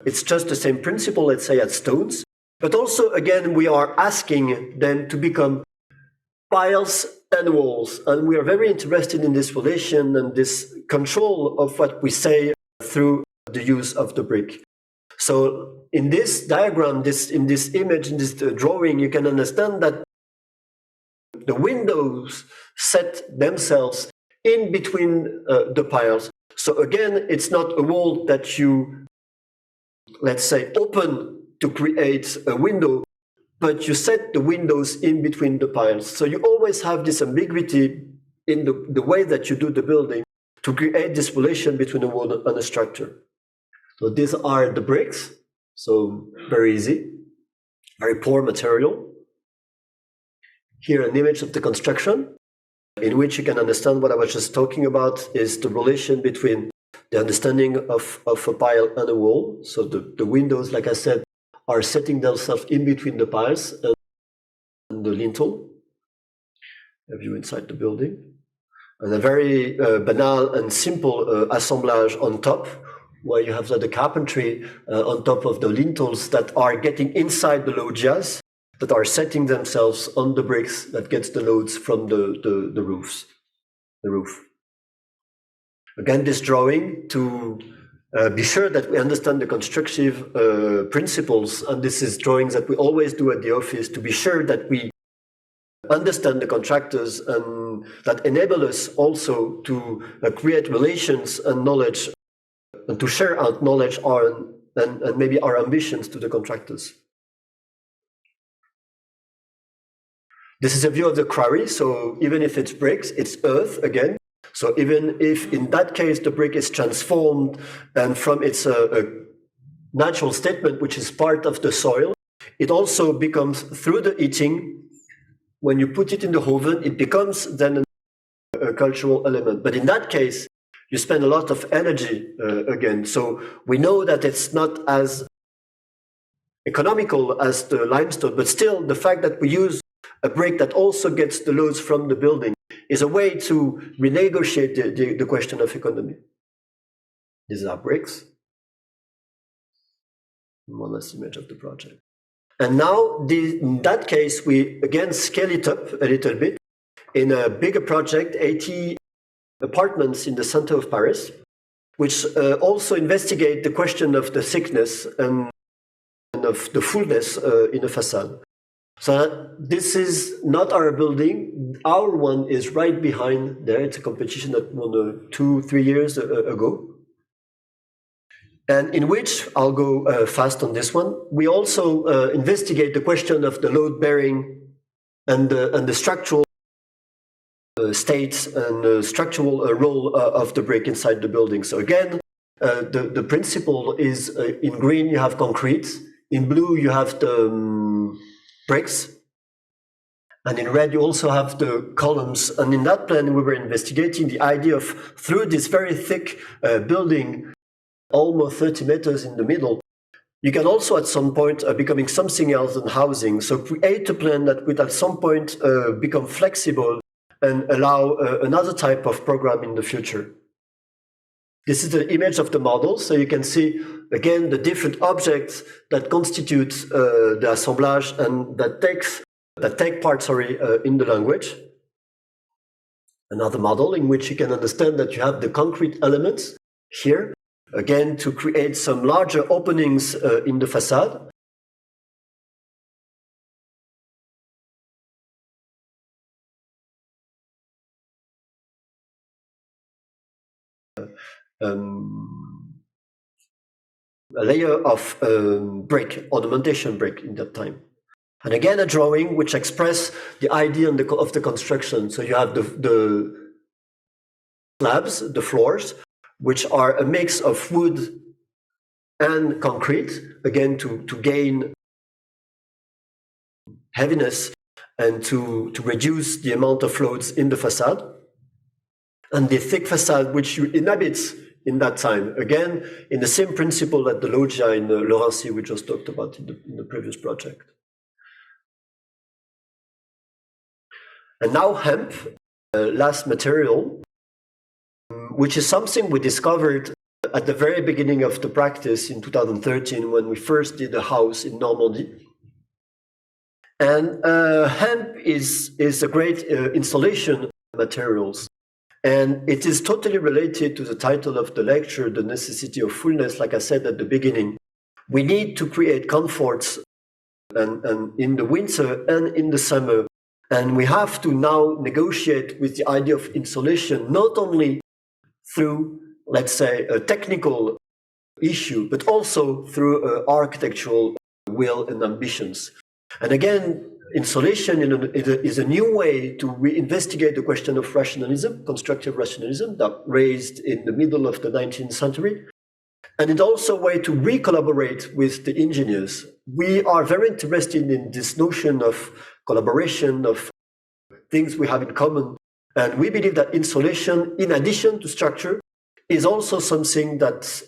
It's just the same principle, let's say, at stones. But also, again, we are asking them to become piles and walls. And we are very interested in this relation and this control of what we say through the use of the brick. So in this diagram, in this image, in this drawing, you can understand that the windows set themselves in between the piles. So again, it's not a wall that you, let's say, open to create a window, but you set the windows in between the piles. So you always have this ambiguity in the way that you do the building to create this relation between a wall and a structure. So these are the bricks, so very easy, very poor material. Here an image of the construction, in which you can understand what I was just talking about is the relation between the understanding of a pile and a wall. So the windows, like I said, are setting themselves in between the piles and the lintel, a view inside the building. And a very banal and simple assemblage on top, where you have the carpentry on top of the lintels that are getting inside the loggias, that are setting themselves on the bricks that gets the loads from the roof. Again, this drawing to be sure that we understand the constructive principles, and this is drawings that we always do at the office to be sure that we understand the contractors and that enable us also to create relations and knowledge and to share our knowledge and maybe our ambitions to the contractors. This is a view of the quarry. So even if it's bricks, it's earth again. So even if in that case the brick is transformed and from its natural statement, which is part of the soil, it also becomes through the heating. When you put it in the oven, it becomes then a cultural element. But in that case, you spend a lot of energy again. So we know that it's not as economical as the limestone, but still the fact that we use a brick that also gets the loads from the building is a way to renegotiate the question of economy. These are bricks. One last image of the project. And now in that case, we again scale it up a little bit in a bigger project, 80 apartments in the center of Paris, which also investigate the question of the thickness and of the fullness in a facade. So this is not our building. Our one is right behind there. It's a competition that won 2-3 years ago. And in which, I'll go fast on this one, we also investigate the question of the load bearing and the structural state and structural role of the brick inside the building. So again, the principle is in green you have concrete, in blue you have the bricks, and in red you also have the columns. And in that plan we were investigating the idea of, through this very thick building, almost 30 meters in the middle, you can also at some point becoming something else than housing. So create a plan that would at some point become flexible and allow another type of program in the future. This is the image of the model. So you can see, again, the different objects that constitute the assemblage and that take part, in the language. Another model in which you can understand that you have the concrete elements here, again, to create some larger openings in the facade. A layer of brick, ornamentation brick in that time. And again, a drawing which express the idea of the construction. So you have the slabs, the floors, which are a mix of wood and concrete, again, to gain heaviness and to reduce the amount of loads in the facade. And the thick facade, which you inhabit in that time, again, in the same principle that the loggia in Laurency we just talked about in the previous project. And now hemp, last material, which is something we discovered at the very beginning of the practice in 2013 when we first did a house in Normandy. And hemp is a great insulation materials. And it is totally related to the title of the lecture, The Necessity of Fullness. Like I said at the beginning, we need to create comforts and in the winter and in the summer. And we have to now negotiate with the idea of insulation, not only through, let's say, a technical issue, but also through architectural will and ambitions. And again, insulation is a new way to reinvestigate the question of rationalism, constructive rationalism, that raised in the middle of the 19th century. And it's also a way to re-collaborate with the engineers. We are very interested in this notion of collaboration, of things we have in common. And we believe that insulation, in addition to structure, is also something that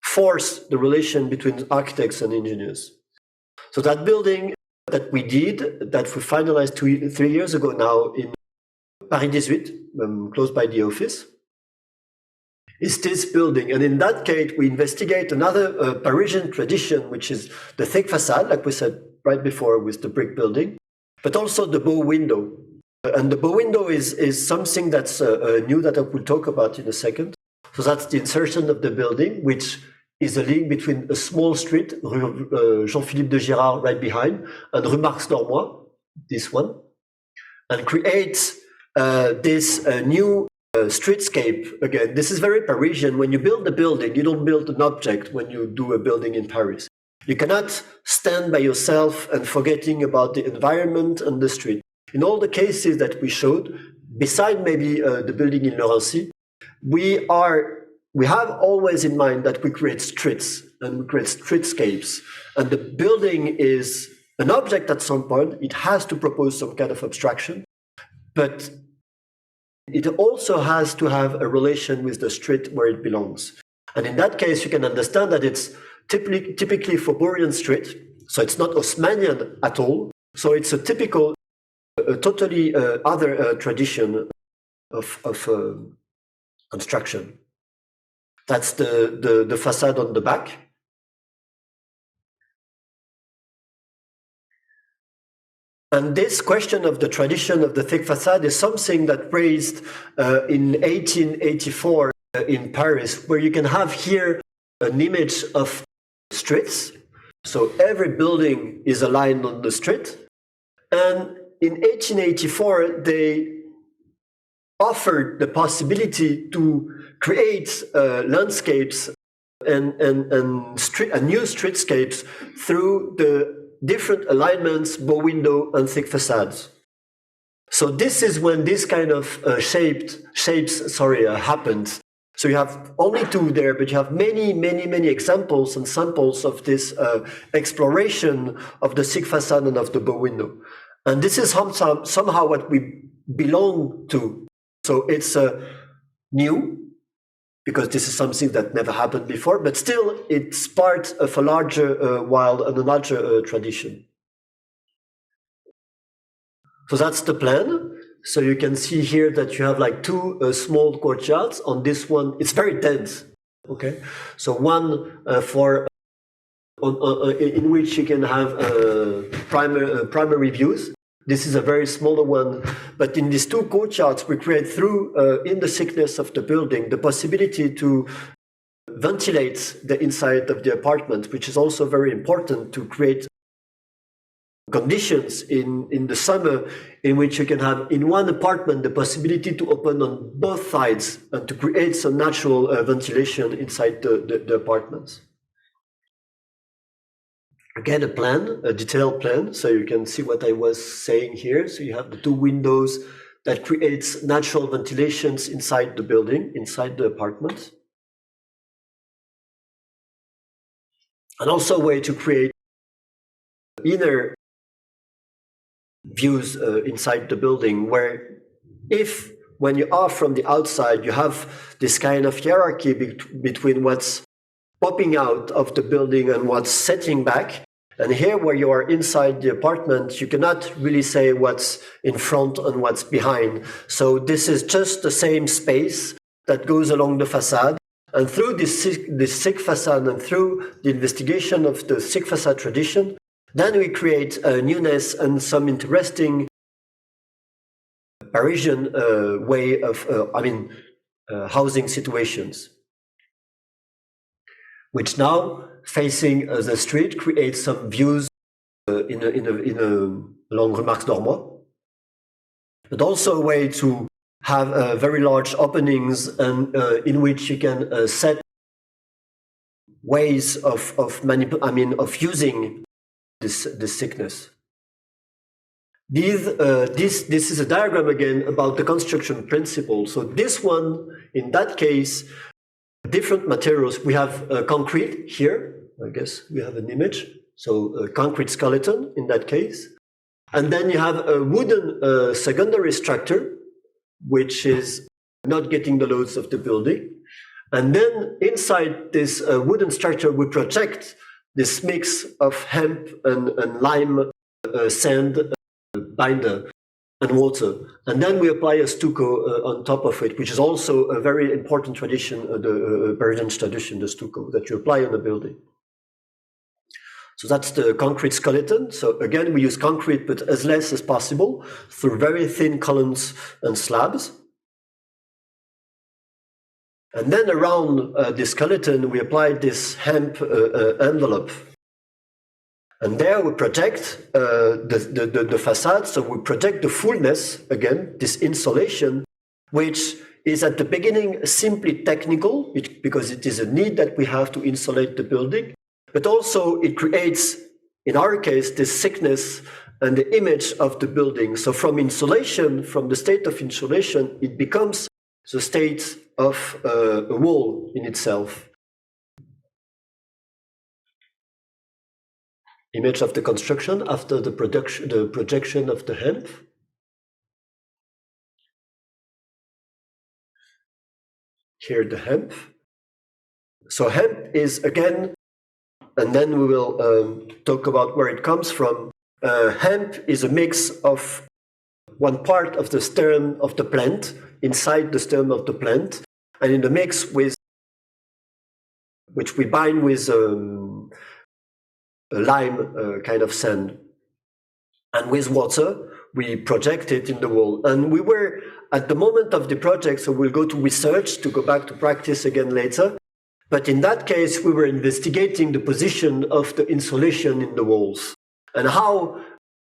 forces the relation between architects and engineers. So that building that we did, that we finalized 3 years ago now in Paris 18, close by the office, is this building. And in that case, we investigate another Parisian tradition, which is the thick facade, like we said right before with the brick building, but also the bow window. And the bow window is something that's new that I will talk about in a second. So that's the insertion of the building, which is a link between a small street, Rue Jean-Philippe de Girard right behind, and Rue Marx-Dormois, this one, and creates this new streetscape. Again, this is very Parisian. When you build a building, you don't build an object when you do a building in Paris. You cannot stand by yourself and forgetting about the environment and the street. In all the cases that we showed, beside maybe the building in Laurency, we have always in mind that we create streets and we create streetscapes. And the building is an object at some point. It has to propose some kind of abstraction, but it also has to have a relation with the street where it belongs. And in that case, you can understand that it's typically Faubourian street. So it's not Haussmannian at all. So it's a typical, totally other tradition of construction. That's the facade on the back. And this question of the tradition of the thick facade is something that raised in 1884 in Paris, where you can have here an image of streets. So every building is aligned on the street. And in 1884, they offered the possibility to create landscapes and new streetscapes through the different alignments, bow window, and thick facades. So this is when this kind of shapes happened. So you have only two there, but you have many examples and samples of this exploration of the thick facade and of the bow window. And this is somehow what we belong to. So it's new, because this is something that never happened before, but still it's part of a larger larger tradition. So that's the plan. So you can see here that you have like two small courtyards. On this one, it's very dense. Okay, so one in which you can have primary views. This is a very smaller one, but in these two courtyards, we create through in the thickness of the building the possibility to ventilate the inside of the apartment, which is also very important to create conditions in the summer in which you can have in one apartment the possibility to open on both sides and to create some natural ventilation inside the apartments. Again, a detailed plan, so you can see what I was saying here. So you have the two windows that creates natural ventilations inside the building, inside the apartment. And also a way to create inner views inside the building, where when you are from the outside, you have this kind of hierarchy between what's popping out of the building and what's setting back. And here, where you are inside the apartment, you cannot really say what's in front and what's behind. So this is just the same space that goes along the facade. And through this thick facade and through the investigation of the thick facade tradition, then we create a newness and some interesting Parisian way of, housing situations, which now, facing the street, creates some views along Rue Marx d'Ormois, but also a way to have very large openings and in which you can set ways of using this thickness. This is a diagram again about the construction principle. So this one, in that case, different materials. We have concrete here. I guess we have an image. So a concrete skeleton in that case. And then you have a wooden secondary structure, which is not getting the loads of the building. And then inside this wooden structure, we project this mix of hemp and lime sand binder and water. And then we apply a stucco on top of it, which is also a very important tradition, the Parisian tradition, the stucco, that you apply on the building. So that's the concrete skeleton. So again, we use concrete, but as less as possible through very thin columns and slabs. And then around the skeleton, we apply this hemp envelope. And there we project the facade. So we project the fullness, again, this insulation, which is at the beginning simply technical, because it is a need that we have to insulate the building. But also it creates, in our case, this thickness and the image of the building. So from insulation, from the state of insulation, it becomes the state of a wall in itself. Image of the construction after the projection of the hemp. Here the hemp. So hemp is again, and then we will talk about where it comes from. Hemp is a mix of one part of the stem of the plant, inside the stem of the plant, and in the mix with, which we bind with a lime kind of sand. And with water, we project it in the wall. And we were, at the moment of the project, so we'll go to research to go back to practice again later. But in that case, we were investigating the position of the insulation in the walls and how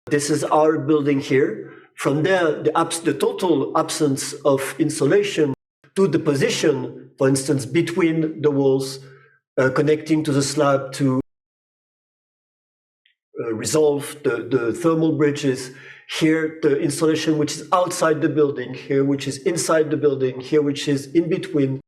this is our building here. From there, the total absence of insulation to the position, for instance, between the walls connecting to the slab to resolve the thermal bridges here the installation which is outside the building, here which is inside the building, here which is in between,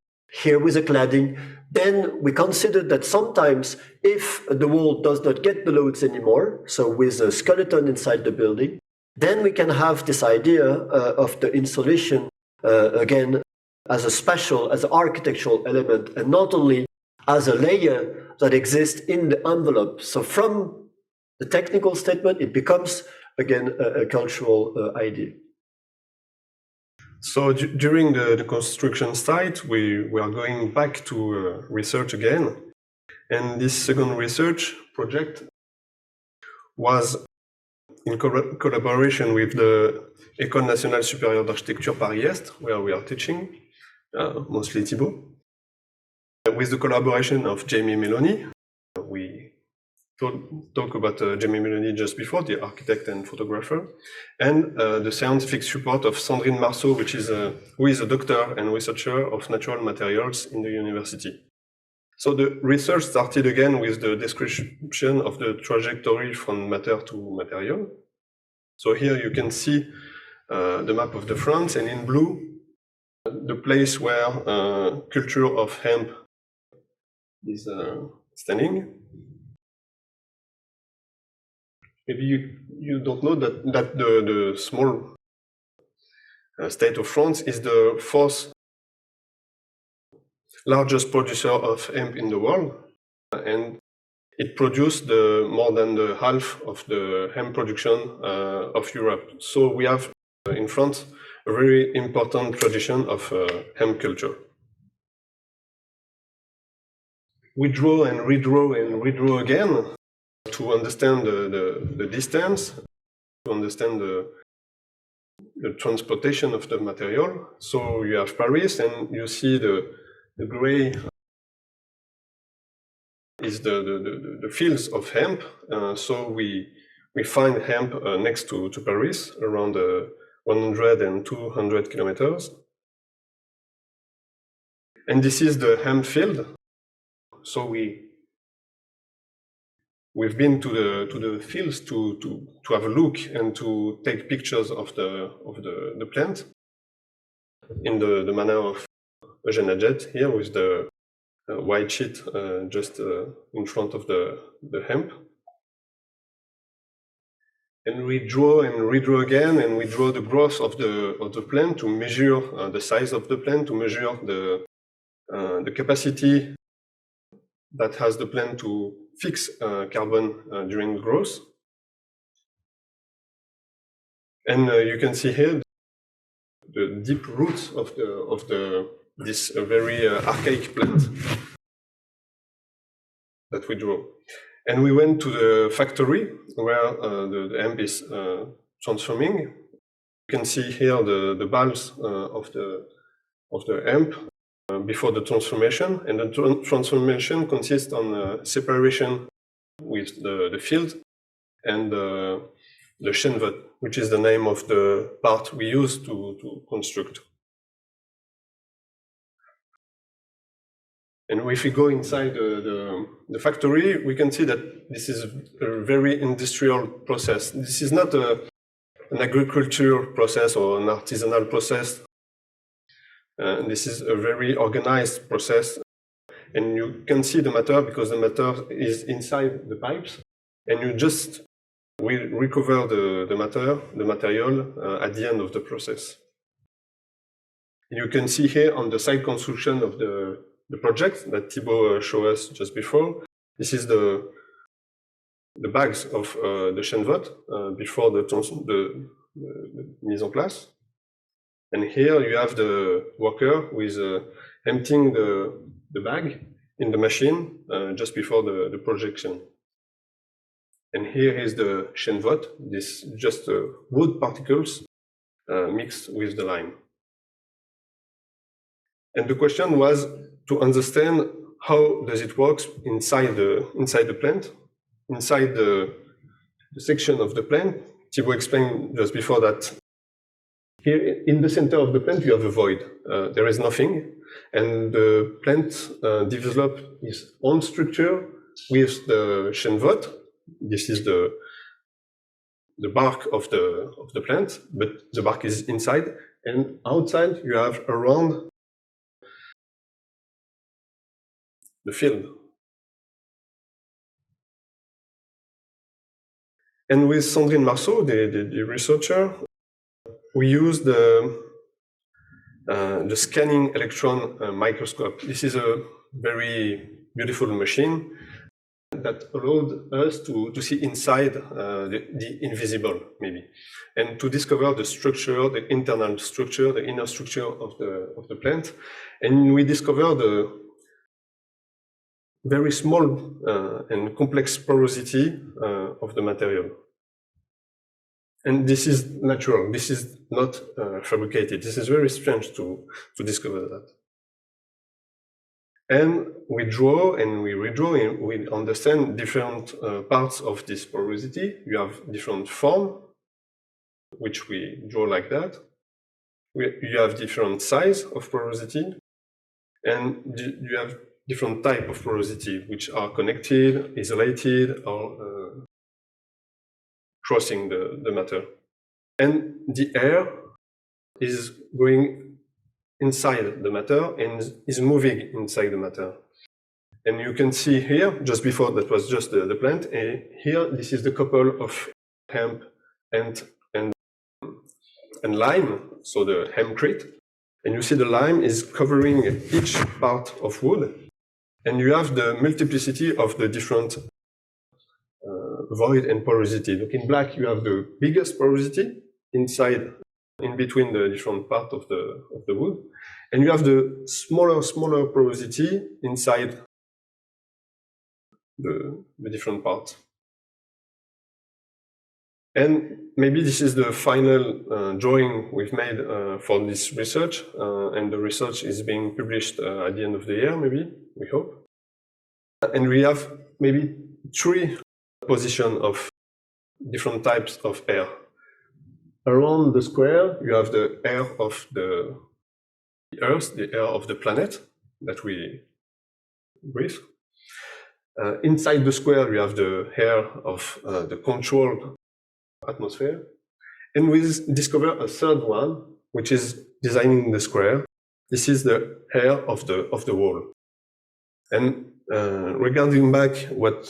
here with a cladding, then we consider that sometimes if the wall does not get the loads anymore, so with a skeleton inside the building, then we can have this idea of the installation again as a special, as an architectural element, and not only as a layer that exists in the envelope. So from the technical statement, it becomes again a cultural idea. So during the construction site, we are going back to research again. And this second research project was in collaboration with the École nationale supérieure d'architecture Paris-Est, where we are teaching, mostly Thibaut, with the collaboration of Jamie Meloni. We talk about Jamie Meloni just before, the architect and photographer, and the scientific support of Sandrine Marceau, who is a doctor and researcher of natural materials in the university. So the research started again with the description of the trajectory from matter to material. So here you can see the map of the France, and in blue, the place where culture of hemp is standing. Maybe you don't know that the small state of France is the fourth largest producer of hemp in the world, and it produced more than the half of the hemp production of Europe. So we have in France a very important tradition of hemp culture. We draw and redraw and redraw again to understand the distance, to understand the transportation of the material. So you have Paris, and you see the gray is the fields of hemp. So we find hemp next to Paris, around 100 and 200 kilometers. And this is the hemp field. So we've been to the fields to have a look and to take pictures of the plant in the manner of Eugène Adjet here, with the white sheet just in front of the hemp. And we draw and redraw again, and we draw the growth of the plant to measure the size of the plant, to measure the capacity that has the plant to fix carbon during growth. And you can see here the deep roots of this very archaic plant that we draw. And we went to the factory where the hemp is transforming. You can see here the bulbs of the hemp before the transformation, and the transformation consists on separation with the field and the chenvotte, which is the name of the part we use to construct. And if we go inside the factory, we can see that this is a very industrial process. This is not an agricultural process or an artisanal process. This is a very organized process, and you can see the matter because the matter is inside the pipes, and you just recover the material at the end of the process. And you can see here on the side construction of the project that Thibaut showed us just before. This is the bags of the chenvotte before the mise en place. And here you have the worker who is emptying the bag in the machine just before the projection. And here is the chenvotte, this just wood particles mixed with the lime. And the question was to understand how does it work inside the plant, inside the section of the plant. Thibaut explained just before that here in the center of the plant you have a void. There is nothing, and the plant develops its own structure with the chenvotte. This is the the bark of the plant, but the bark is inside, and outside you have around the field. And with Sandrine Marceau, the researcher, we use the scanning electron microscope. This is a very beautiful machine that allowed us to see inside the invisible, maybe, and to discover the structure, the internal structure, the inner structure of the plant. And we discovered the very small and complex porosity of the material. And this is natural. This is not fabricated. This is very strange to discover that. And we draw and we redraw and we understand different parts of this porosity. You have different form, which we draw like that. You have different size of porosity, and you have different type of porosity, which are connected, isolated, or crossing the matter. And the air is going inside the matter and is moving inside the matter. And you can see here, just before that was just the plant, and here this is the couple of hemp and lime, so the hempcrete. And you see the lime is covering each part of wood, and you have the multiplicity of the different void and porosity. Look, in black you have the biggest porosity inside, in between the different part of the wood, and you have the smaller porosity inside the different parts. And maybe this is the final drawing we've made for this research, and the research is being published at the end of the year, maybe, we hope. And we have maybe 3 positions of different types of air. Around the square, you have the air of the Earth, the air of the planet that we breathe. Inside the square, you have the air of the controlled atmosphere. And we discover a third one, which is designing the square. This is the air of the wall. And regarding back what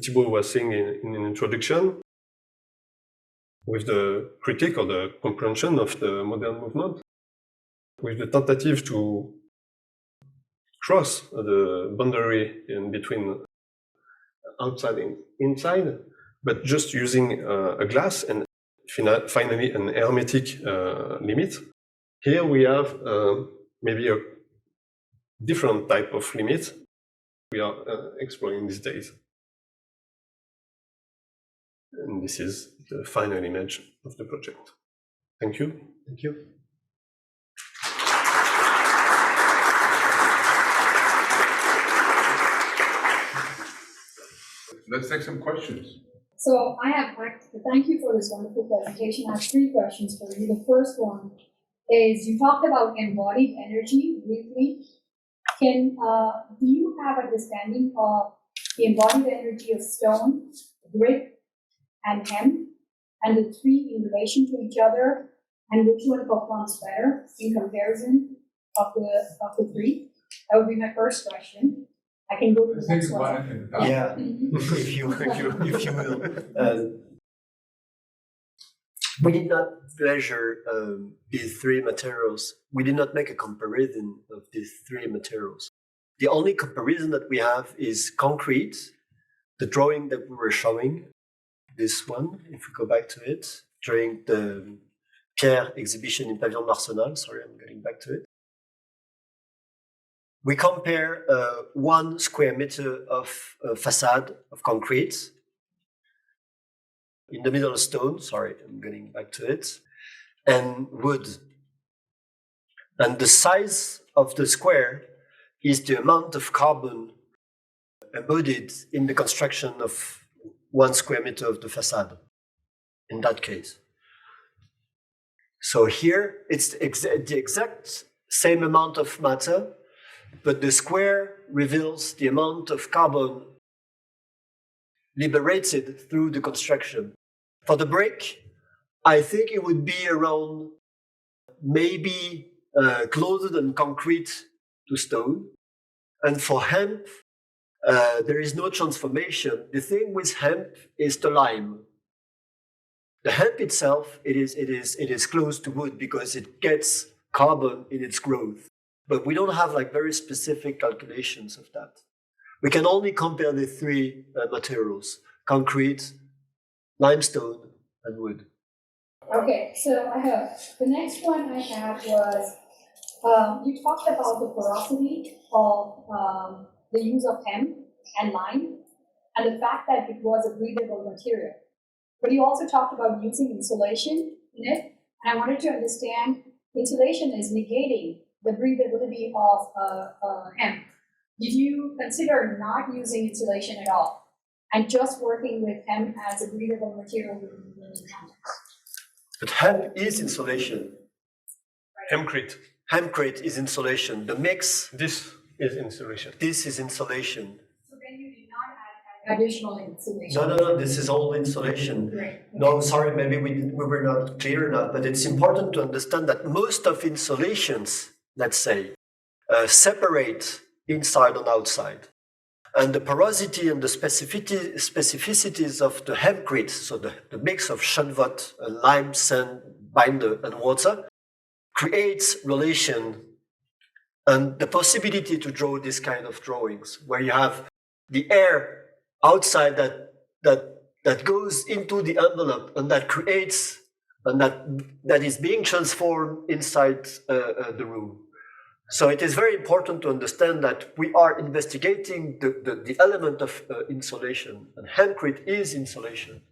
Thibaut was saying in an introduction, with the critique or the comprehension of the modern movement, with the tentative to cross the boundary in between outside and inside, but just using a glass and finally an hermetic limit. Here we have maybe a different type of limit we are exploring these days. And this is the final image of the project. Thank you. Thank you. Let's take some questions. So thank you for this wonderful presentation. I have 3 questions for you. The first one is, you talked about embodied energy briefly. Do you have a understanding of the embodied energy of stone, brick, and hemp, and the 3 in relation to each other, and which one performs better in comparison of the 3? That would be my first question. I can go to the next one. Yeah, if you will. We did not measure these 3 materials. We did not make a comparison of these 3 materials. The only comparison that we have is concrete, the drawing that we were showing, this one, if we go back to it, during the Pierre exhibition in Pavillon de l'Arsenal. Sorry, I'm getting back to it. We compare 1 square meter of facade of concrete, in the middle of stone, sorry, I'm getting back to it, and wood. And the size of the square is the amount of carbon embodied in the construction of 1 square meter of the facade, in that case. So here, it's the exact same amount of matter, but the square reveals the amount of carbon liberated through the construction. For the brick, I think it would be around maybe closer than concrete to stone. And for hemp, there is no transformation. The thing with hemp is the lime. The hemp itself, it is close to wood because it gets carbon in its growth. But we don't have like very specific calculations of that. We can only compare the three materials: concrete, limestone, and wood. Okay, so the next one I had was, you talked about the porosity of the use of hemp and lime and the fact that it was a breathable material. But you also talked about using insulation in it, and I wanted to understand insulation is negating the breathability of hemp. Did you consider not using insulation at all and just working with hemp as a breathable material within the building context? But hemp is insulation. Hempcrete. Hempcrete is insulation. The mix. This is insulation. This is insulation. So then you did not add additional insulation? No. This is all insulation. Great. No, sorry, maybe we were not clear enough, but it's important to understand that most of insulations, let's say, separate inside and outside. And the porosity and the specificities of the hempcrete, so the mix of shunvot, lime, sand, binder, and water, creates relation and the possibility to draw this kind of drawings, where you have the air outside that goes into the envelope and that creates and that is being transformed inside the room. So it is very important to understand that we are investigating the element of insulation, and hempcrete is insulation.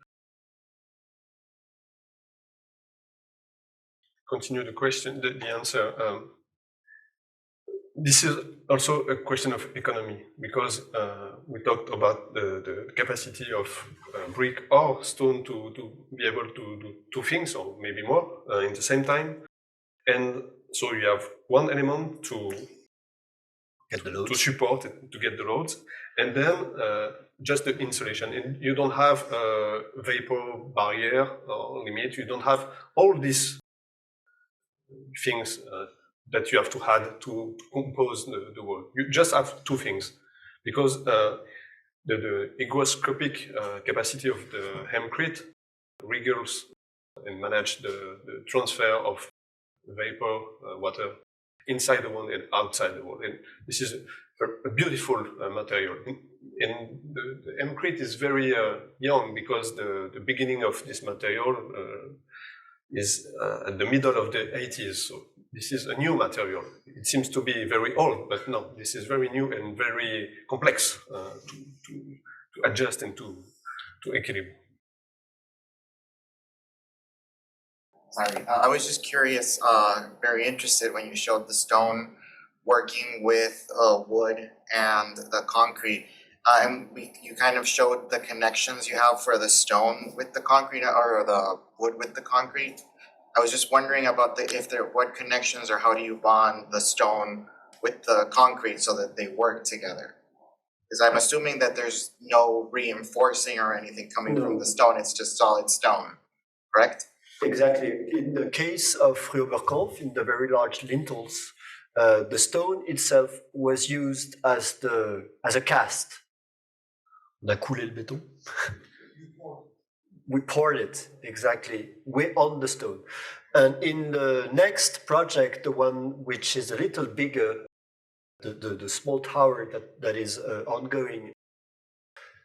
Continue the question, the answer. This is also a question of economy, because we talked about the capacity of brick or stone to be able to do two things, or maybe more, in the same time. And so you have one element to Get the loads. To support it, to get the loads, and then just the insulation. And you don't have a vapor barrier or limit. You don't have all these things that you have to add to compose the wall. You just have two things, because the hygroscopic capacity of the hempcrete regulates and manage the transfer of vapor, water inside the wall and outside the wall. And this is a beautiful material. And the hempcrete is very young, because the beginning of this material is at the middle of the 80s. So this is a new material. It seems to be very old, but no, this is very new and very complex to adjust and to equilibrate. Sorry, I was just curious, very interested when you showed the stone working with wood and the concrete. And you kind of showed the connections you have for the stone with the concrete, or the wood with the concrete. I was just wondering about what connections, or how do you bond the stone with the concrete so that they work together? Because I'm assuming that there's no reinforcing or anything coming from the stone, it's just solid stone, correct? Exactly. In the case of Rioberkampf, in the very large lintels, the stone itself was used as a cast. On a coulé le béton. We poured it, exactly, on the stone. And in the next project, the one which is a little bigger, the small tower that is ongoing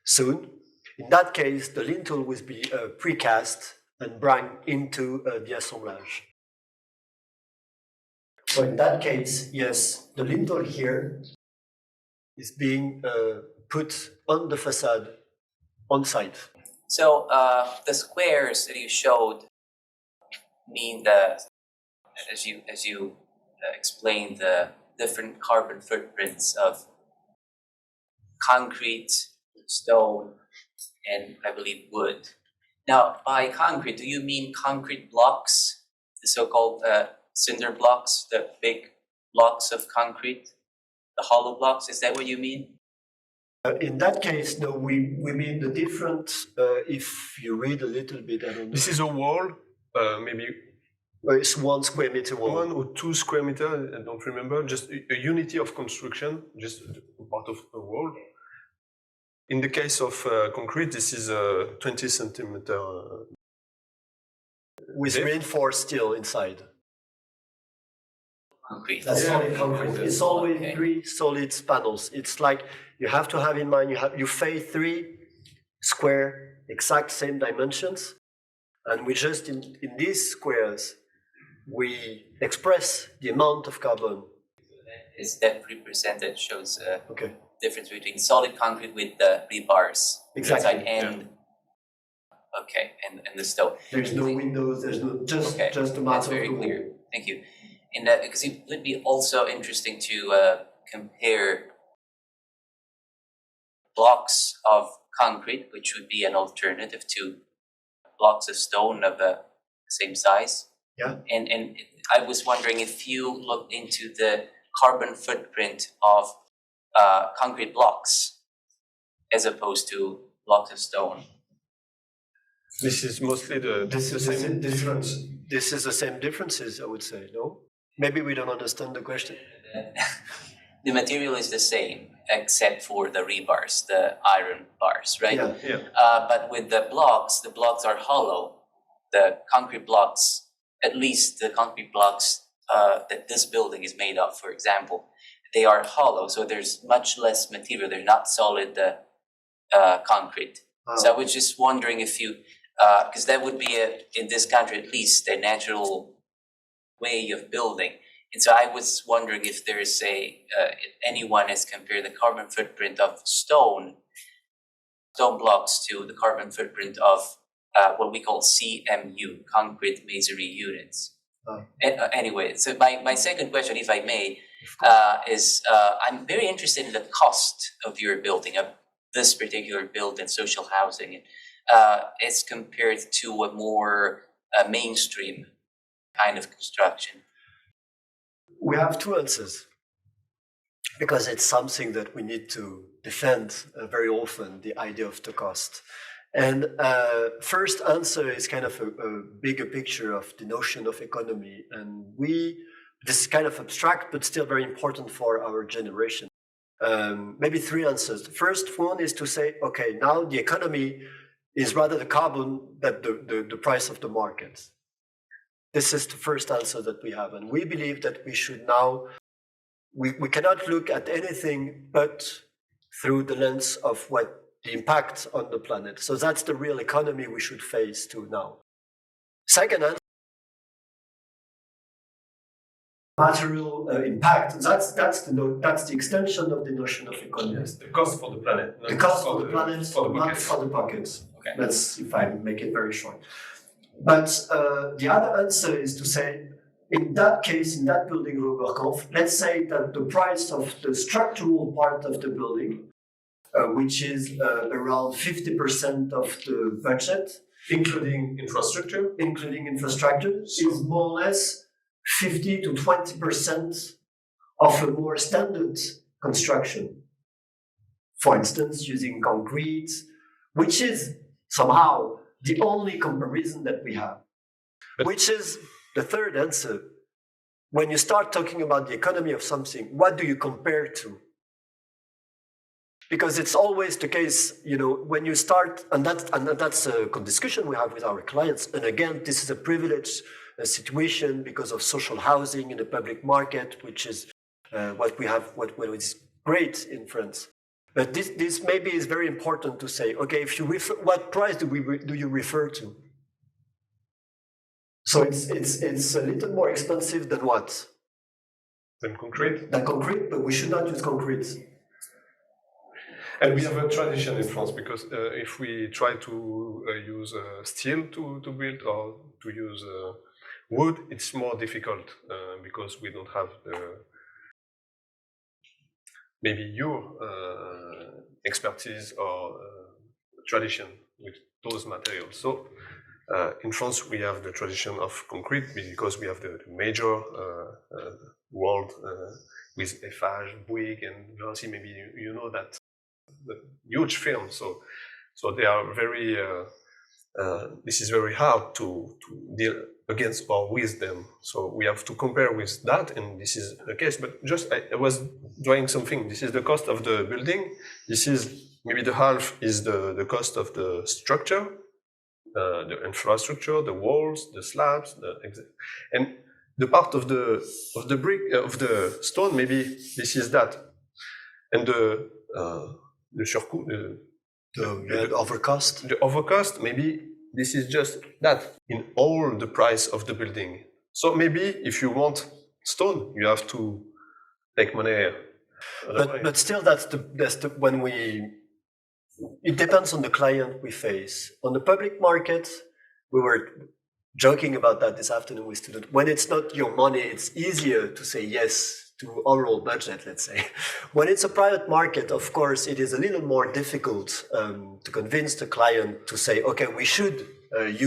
soon, in that case, the lintel will be precast and brought into the assemblage. So in that case, yes, the lintel here is being put on the facade on site. So the squares that you showed mean as you explained, the different carbon footprints of concrete, stone, and I believe wood. Now, by concrete, do you mean concrete blocks, the so-called cinder blocks, the big blocks of concrete, the hollow blocks? Is that what you mean? In that case, no, we mean the different, if you read a little bit, I don't know. This is a wall maybe It's 1 square meter wall. 1 or 2 square meters, I don't remember, just a unity of construction, just part of a wall. In the case of concrete, this is a 20 centimeter. With depth. reinforced steel inside. Concrete. That's solid concrete. It's always Okay. 3 solid panels. It's like you have to have in mind you face 3 square exact same dimensions, and we just in these squares we express the amount of carbon. Is that represented shows Okay. difference between solid concrete with the rebars Exactly, inside and okay, and the stone. There's no windows. There's no just Okay, just a that's matter very of the clear. wall. Thank you. And because it would be also interesting to compare blocks of concrete, which would be an alternative to blocks of stone of the same size. Yeah. And I was wondering if you looked into the carbon footprint of concrete blocks as opposed to blocks of stone. This is mostly the same difference. This is the same differences, I would say. No, maybe we don't understand the question. The material is the same except for the rebars, the iron bars, right? Yeah. But with the blocks are hollow. The concrete blocks, at least the concrete blocks that this building is made of, for example, they are hollow, so there's much less material. They're not solid concrete. So I was just wondering if you, because that would be, in this country at least, a natural way of building. And so I was wondering if there's anyone has compared the carbon footprint of stone blocks to the carbon footprint of what we call CMU, concrete masonry units. Anyway, so my second question, if I may, is I'm very interested in the cost of your building, of this particular building, social housing, as compared to a more mainstream kind of construction. We have 2 answers because it's something that we need to defend very often, the idea of the cost. And first answer is kind of a bigger picture of the notion of economy. And this is kind of abstract, but still very important for our generation. Maybe 3 answers. The first one is to say, okay, now the economy is rather the carbon than the price of the market. This is the first answer that we have. And we believe that we should now, we cannot look at anything but through the lens of what the impact on the planet. So that's the real economy we should face to now. Second answer, material impact. That's the extension of the notion of economy. Yes, the cost for the planet. The cost for the planet, for the not pockets. for the pockets. Okay. That's if I make it very short. But the other answer is to say, in that case, in that building, Robert, let's say that the price of the structural part of the building, which is around 50% of the budget, Including infrastructure. is more or less 50 to 20% of a more standard construction. For instance, using concrete, which is somehow the only comparison that we have. Which is the third answer. When you start talking about the economy of something, what do you compare to? Because it's always the case, when you start, and that's a discussion we have with our clients. And again, this is a privileged situation because of social housing in the public market, which is what we have, what is great in France. But this maybe is very important to say. Okay, if you what price do you refer to? So it's a little more expensive than what? Than concrete. Than concrete, but we should not use concrete. And we have a tradition in France because if we try to use steel to build or to use wood, it's more difficult because we don't have maybe your expertise or tradition with those materials. So in France, we have the tradition of concrete because we have the major world with Eiffage, Bouygues, and Vinci. Maybe you know that the huge firms. So they are very this is very hard to deal against or with them. So we have to compare with that, and this is the case. But just I was drawing something. This is the cost of the building. This is maybe the half is the cost of the structure, the infrastructure, the walls, the slabs, and the part of the brick of the stone. Maybe this is that, and the surcoût, The overcost. the overcost, maybe this is just that in all the price of the building. So maybe if you want stone, you have to take money. But still, that's the when we. It depends on the client we face. On the public market, we were joking about that this afternoon with students. When it's not your money, it's easier to say yes to overall budget, let's say. When it's a private market, of course, it is a little more difficult to convince the client to say, okay, we should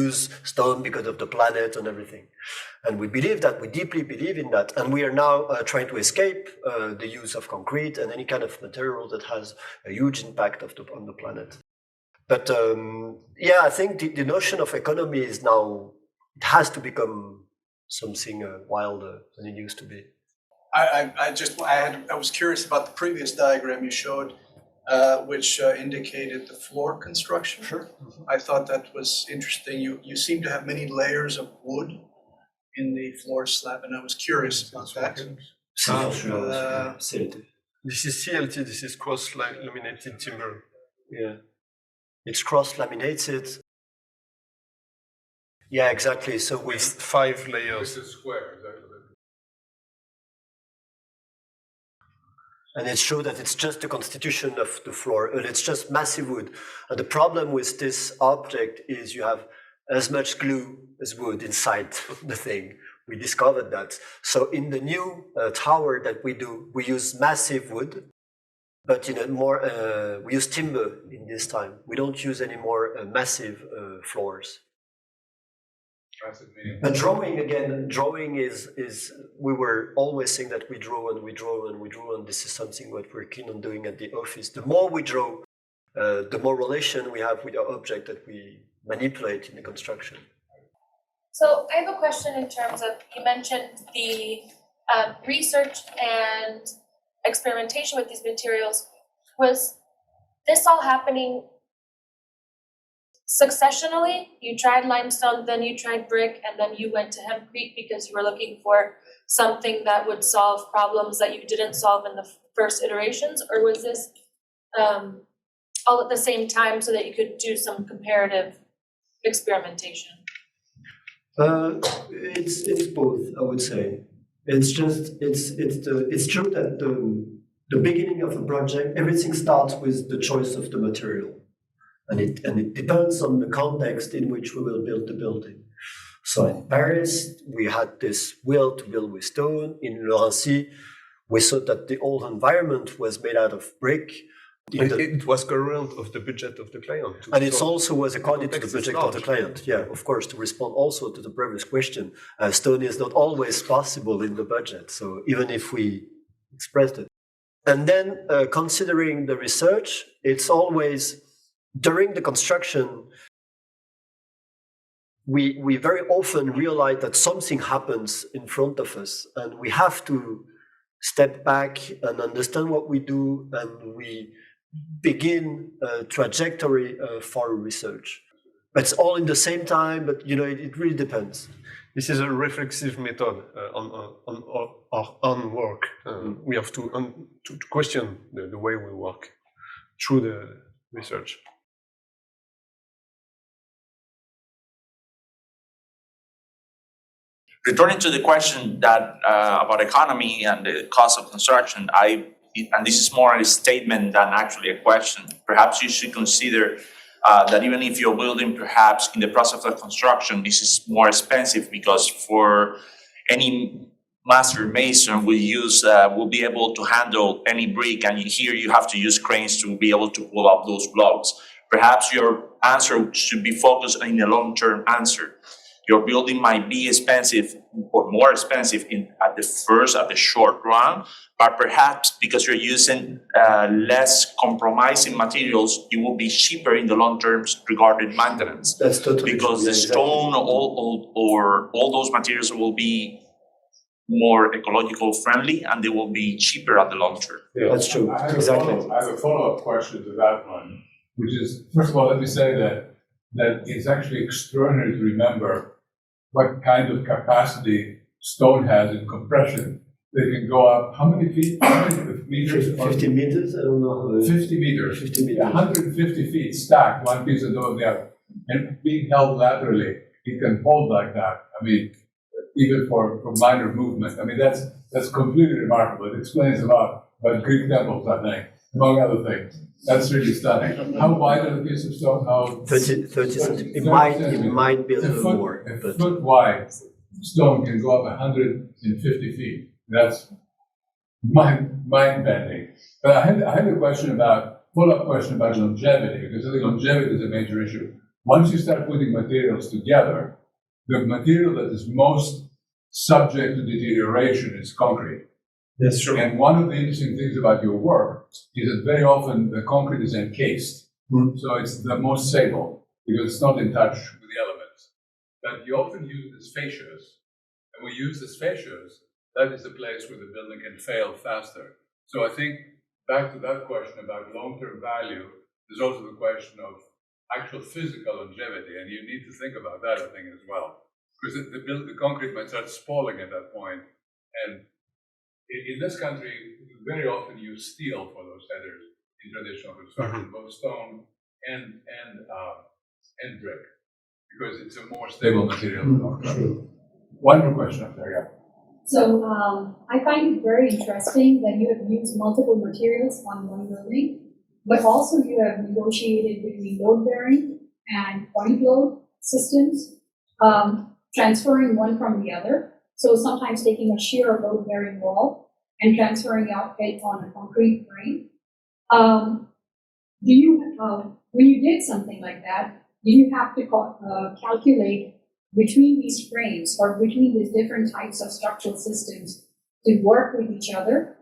use stone because of the planet and everything. And we believe that, we deeply believe in that. And we are now trying to escape the use of concrete and any kind of material that has a huge impact on the planet. But yeah, I think the notion of economy is now, it has to become something wilder than it used to be. I was curious about the previous diagram you showed, which indicated the floor construction. Sure. I thought that was interesting. You seem to have many layers of wood in the floor slab, and I was curious about that. This is CLT. This is cross-laminated timber. Yeah, it's cross-laminated. Yeah, exactly. So with 5 layers. This is square, exactly. And it shows that it's just the constitution of the floor, and it's just massive wood. And the problem with this object is you have as much glue as wood inside the thing. We discovered that. So in the new tower that we do, we use massive wood, but in a more we use timber in this time. We don't use any more massive floors. But drawing is we were always saying that we draw, and this is something that we're keen on doing at the office. The more we draw, the more relation we have with the object that we manipulate in the construction. So I have a question in terms of, you mentioned the research and experimentation with these materials. Was this all happening successionally? You tried limestone, then you tried brick, and then you went to hempcrete because you were looking for something that would solve problems that you didn't solve in the first iterations? Or was this all at the same time so that you could do some comparative experimentation? It's both, I would say. It's true that the beginning of a project, everything starts with the choice of the material. And it depends on the context in which we will build the building. So in Paris, we had this will to build with stone. In Laurency, we saw that the old environment was made out of brick. It was current of the budget of the client. And it also was according to the budget of the client. Yeah, of course, to respond also to the previous question, stone is not always possible in the budget. So even if we expressed it. And then considering the research, it's always, during the construction, we very often realize that something happens in front of us, and we have to step back and understand what we do, and we begin a trajectory for research. It's all in the same time, but it really depends. This is a reflexive method on work. We have to question the way we work through the research. Returning to the question that about economy and the cost of construction, and this is more a statement than actually a question. Perhaps you should consider that even if you're building, perhaps in the process of construction, this is more expensive because for any master mason will be able to handle any brick, and here you have to use cranes to be able to pull up those blocks. Perhaps your answer should be focused in a long-term answer. your building might be expensive or more expensive at the short run, but perhaps because you're using less compromising materials, it will be cheaper in the long term regarding maintenance. That's totally because true. the Yeah, stone or all those materials will be more ecological friendly and they will be cheaper at the long term. exactly. That's true. I have Exactly. a follow-up question to that one, which is, first of all, let me say that it's actually extraordinary to remember what kind of capacity stone has in compression. They can go up, how many feet? How many meters? 50 meters? I don't know. 50 meters. 50 meters. 150 feet stacked, one piece above the other. And being held laterally, it can hold like that. I mean, even for minor movement. I mean, that's completely remarkable. It explains a lot about Greek temples, I think, among other things. That's really stunning. How wide are the pieces of stone? How 30 centimeters. It might be a little more. A foot wide stone can go up 150 feet. That's mind-bending. But I had a follow-up question about longevity, because I think longevity is a major issue. Once you start putting materials together, the material that is most subject to deterioration is concrete. That's true. And one of the interesting things about your work is that very often the concrete is encased. So it's the most stable because it's not in touch with the elements. But you often use these fascias. And we use these fascias, that is the place where the building can fail faster. So I think back to that question about long-term value, there's also the question of actual physical longevity. And you need to think about that, I think, as well. Because the concrete might start spalling at that point. And in this country, very often use steel for those headers in traditional construction, both stone and brick, because it's a more stable material than concrete. One more question up there, yeah. So I find it very interesting that you have used multiple materials on one building, but also you have negotiated between load-bearing and point load systems, transferring one from the other. So sometimes taking a shear load-bearing wall and transferring it on a concrete frame. When you did something like that, do you have to calculate between these frames or between these different types of structural systems to work with each other?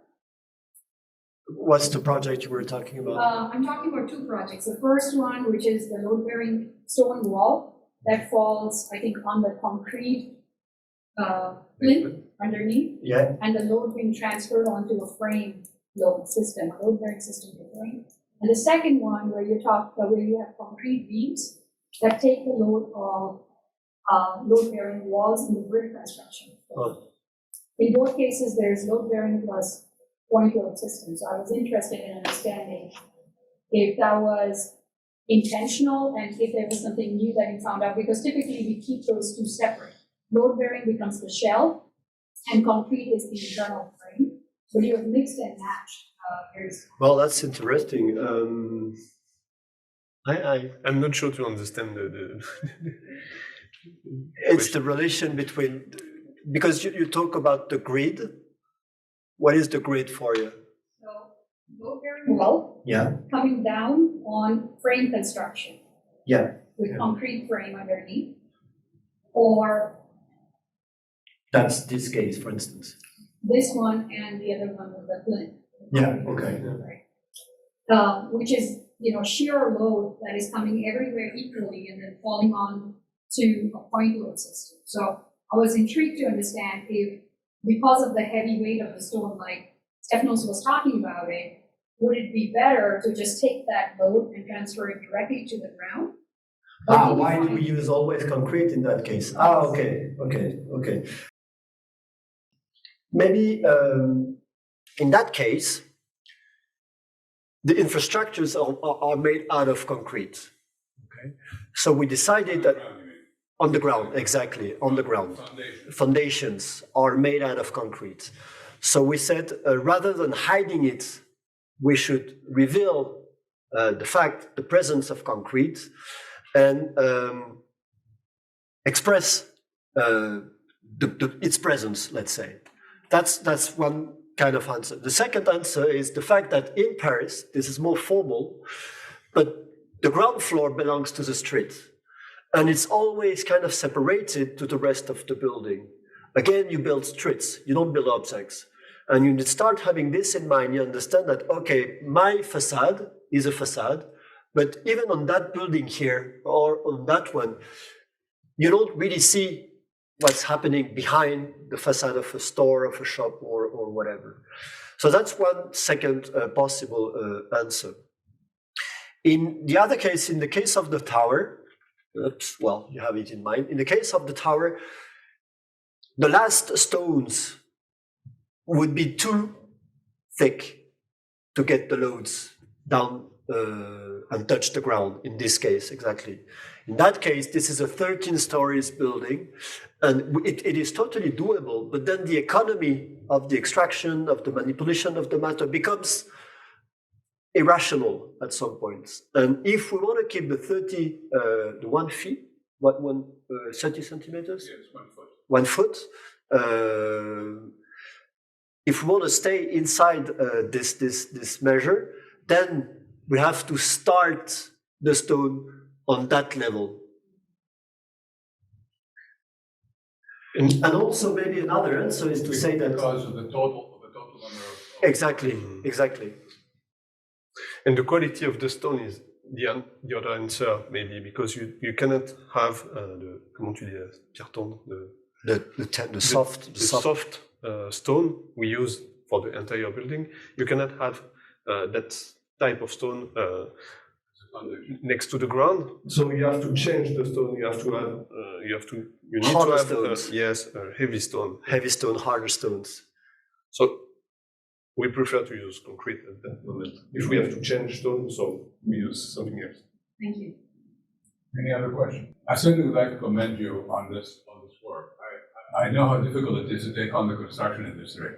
What's the project you were talking about? I'm talking about two projects. The first one, which is the load-bearing stone wall that falls, I think, on the concrete plinth underneath, Yeah. and the load being transferred onto a frame load system, a load-bearing system to frame. And the second one, where you have concrete beams that take the load of load-bearing walls in the brick construction. In both cases, there's load-bearing plus point load system. So I was interested in understanding if that was intentional and if there was something new that you found out, because typically we keep those two separate. Load-bearing becomes the shell, and concrete is the internal frame. So you have mixed and matched. Well, that's interesting. I'm not sure to understand the It's the relation between, because you talk about the grid. What is the grid for you? So load-bearing wall coming down on frame construction. Yeah. With concrete frame underneath. Or that's this case, for instance. This one and the other one with the plinth. Yeah, okay. Which is, shear load that is coming everywhere equally and then falling on to a point load system. So I was intrigued to understand if, because of the heavy weight of the stone, like Stefanos was talking about it, would it be better to just take that load and transfer it directly to the ground? Why do we use always concrete in that case? Okay. Maybe in that case, the infrastructures are made out of concrete. Okay, so we decided that on the ground, exactly, on the ground. Foundations are made out of concrete. So we said, rather than hiding it, we should reveal the presence of concrete and express its presence, let's say. That's one kind of answer. The second answer is the fact that in Paris, this is more formal, but the ground floor belongs to the street. And it's always kind of separated to the rest of the building. Again, you build streets, you don't build objects. And you start having this in mind, you understand that, okay, my facade is a facade, but even on that building here or on that one, you don't really see what's happening behind the facade of a store, of a shop, or whatever. So that's one second possible answer. In the other case, in the case of the tower, well, you have it in mind. In the case of the tower, the last stones would be too thick to get the loads down and touch the ground, in this case, exactly. In that case, this is a 13 stories building, and it is totally doable, but then the economy of the extraction, of the manipulation of the matter becomes irrational at some points. And if we want to keep the 1 feet, 30 centimeters? Yes, 1 foot. 1 foot. If we want to stay inside this measure, then we have to start the stone on that level. And also maybe another answer is to say that because of the total number of exactly. And the quality of the stone is the other answer, maybe, because you cannot have comment tu dis, pierre tendre, the soft stone we use for the entire building. You cannot have that type of stone next to the ground. So you have to change the stone. You have to have you need harder to have stones. Heavy stone. Heavy stone, harder stones. So we prefer to use concrete at that moment. If we have to change stone, so we use something else. Thank you. Any other question? I certainly would like to commend you on this work. I know how difficult it is to take on the construction industry.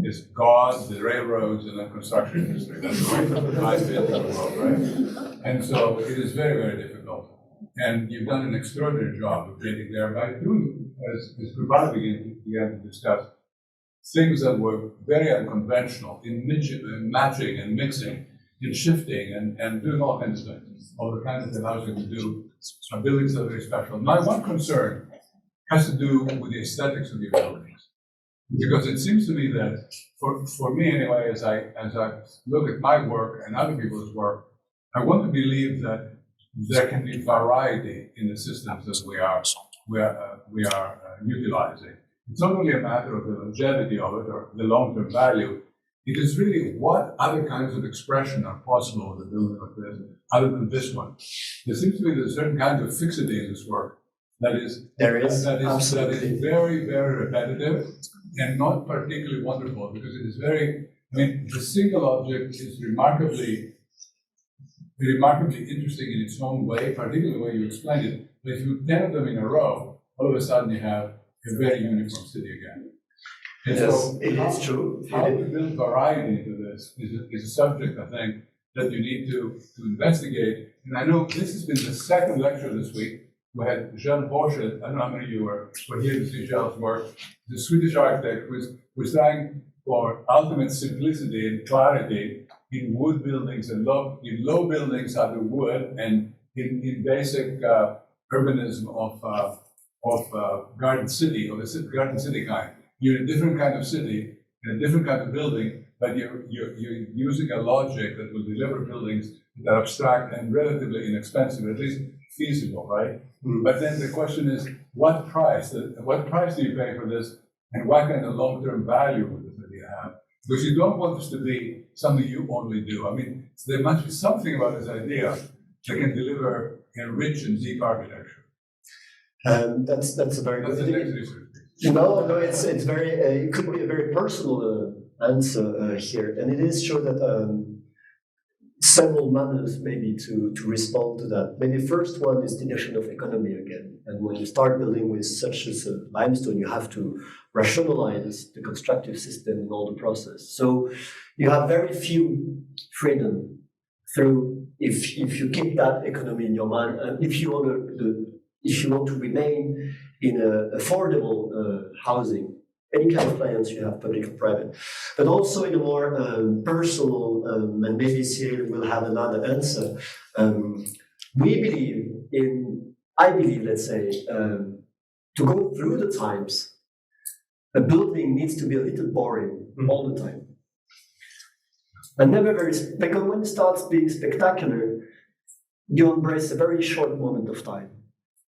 It's God, the railroads, and the construction industry. That's the way I've been in the world, right? And so it is very, very difficult. And you've done an extraordinary job of getting there by doing, as Thibaut began to discuss, things that were very unconventional in matching and mixing, in shifting and doing all kinds of things. All the kinds of housing to do, buildings that are very special. My one concern has to do with the aesthetics of the buildings. Because it seems to me that, for me anyway, as I look at my work and other people's work, I want to believe that there can be variety in the systems that we are utilizing. It's not only a matter of the longevity of it or the long-term value. It is really what other kinds of expression are possible with a building like this, other than this one. There seems to be a certain kind of fixity in this work that is very, very repetitive and not particularly wonderful, because it is very, the single object is remarkably interesting in its own way, particularly the way you explained it. But if you 10 of them in a row, all of a sudden you have a very uniform city again. And yes, so it is true. How to build variety into this is a subject, I think, that you need to investigate. And I know this has been the second lecture this week. We had Jean Borchet, I don't know how many of you were here to see Jean's work, the Swedish architect who was trying for ultimate simplicity and clarity in wood buildings and in low buildings out of wood and in basic urbanism of garden city, of the garden city kind. You're in a different kind of city, in a different kind of building, but you're using a logic that will deliver buildings that are abstract and relatively inexpensive, at least feasible, right? Mm. But then the question is, what price do you pay for this, and what kind of long-term value would the city have? Because you don't want this to be something you only do. I mean, there must be something about this idea that can deliver a rich and deep architecture. That's a very good thing. No, it's very it could be a very personal answer here, and it is true that several manners maybe to respond to that. Maybe the first one is the notion of economy again, and when you start building with such as a limestone, you have to rationalize the constructive system and all the process. So you have very few freedom through if you keep that economy in your mind, and if you want to remain in affordable housing, any kind of clients you have, public or private, but also in a more personal, and maybe Cyril will have another answer. We believe in I believe, let's say, to go through the times, a building needs to be a little boring all the time. And never very, because when it starts being spectacular, you embrace a very short moment of time.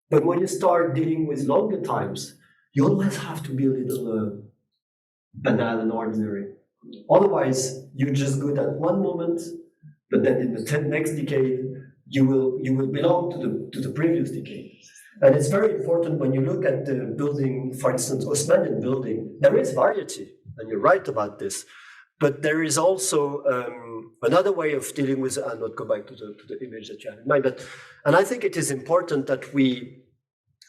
But when you start dealing with longer times, you always have to be a little banal and ordinary. Otherwise, you're just good at one moment, but then in the next decade, you will belong to the previous decade. And it's very important when you look at the building, for instance, Osmanian building, there is variety, and you're right about this. But there is also another way of dealing with. I'll not go back to the image that you had in mind, and I think it is important that we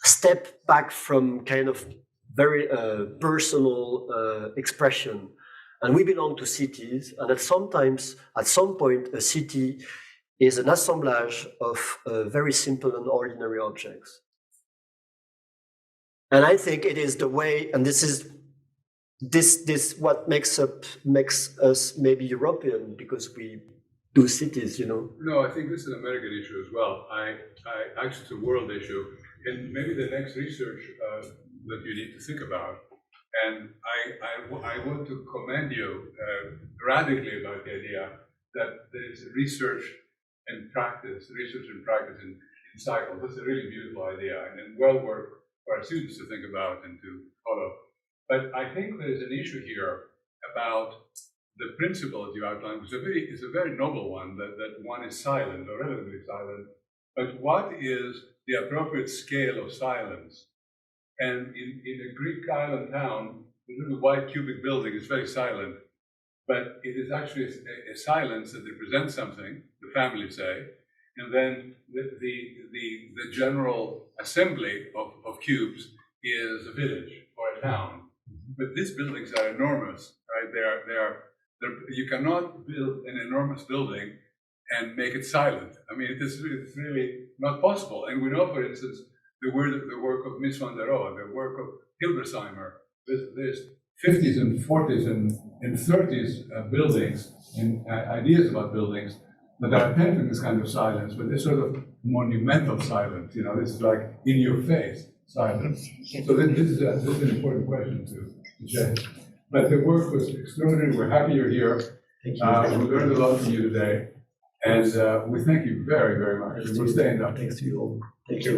step back from kind of very personal expression. And we belong to cities, and at some point, a city is an assemblage of very simple and ordinary objects. And I think it is the way, and this is what makes us maybe European, because we do cities, you know. No, I think this is an American issue as well. Actually, it's a world issue, and maybe the next research that you need to think about. And I want to commend you radically about the idea that there is research and practice in cycles. That's a really beautiful idea, and well worth for our students to think about and to follow. But I think there is an issue here about the principle that you outlined, which is a very noble one, that one is silent or relatively silent. But what is the appropriate scale of silence? And in a Greek island town, the little white cubic building is very silent, but it is actually a silence that represents something, the family say, and then the general assembly of cubes is a village or a town. But these buildings are enormous, right? You cannot build an enormous building and make it silent. I mean, it's really not possible. And we know, for instance, the work of Mies van der Rohe, the work of Hilbersheimer. There's 50s and 40s and 30s buildings and ideas about buildings that are attempting this kind of silence, but this sort of monumental silence. You know, this is like in your face silence. So this is an important question to check. But the work was extraordinary. We're happy you're here. Thank you. We learned a lot from you today, and we thank you very, very much. We'll stay in touch. Thanks to you all. Thank you.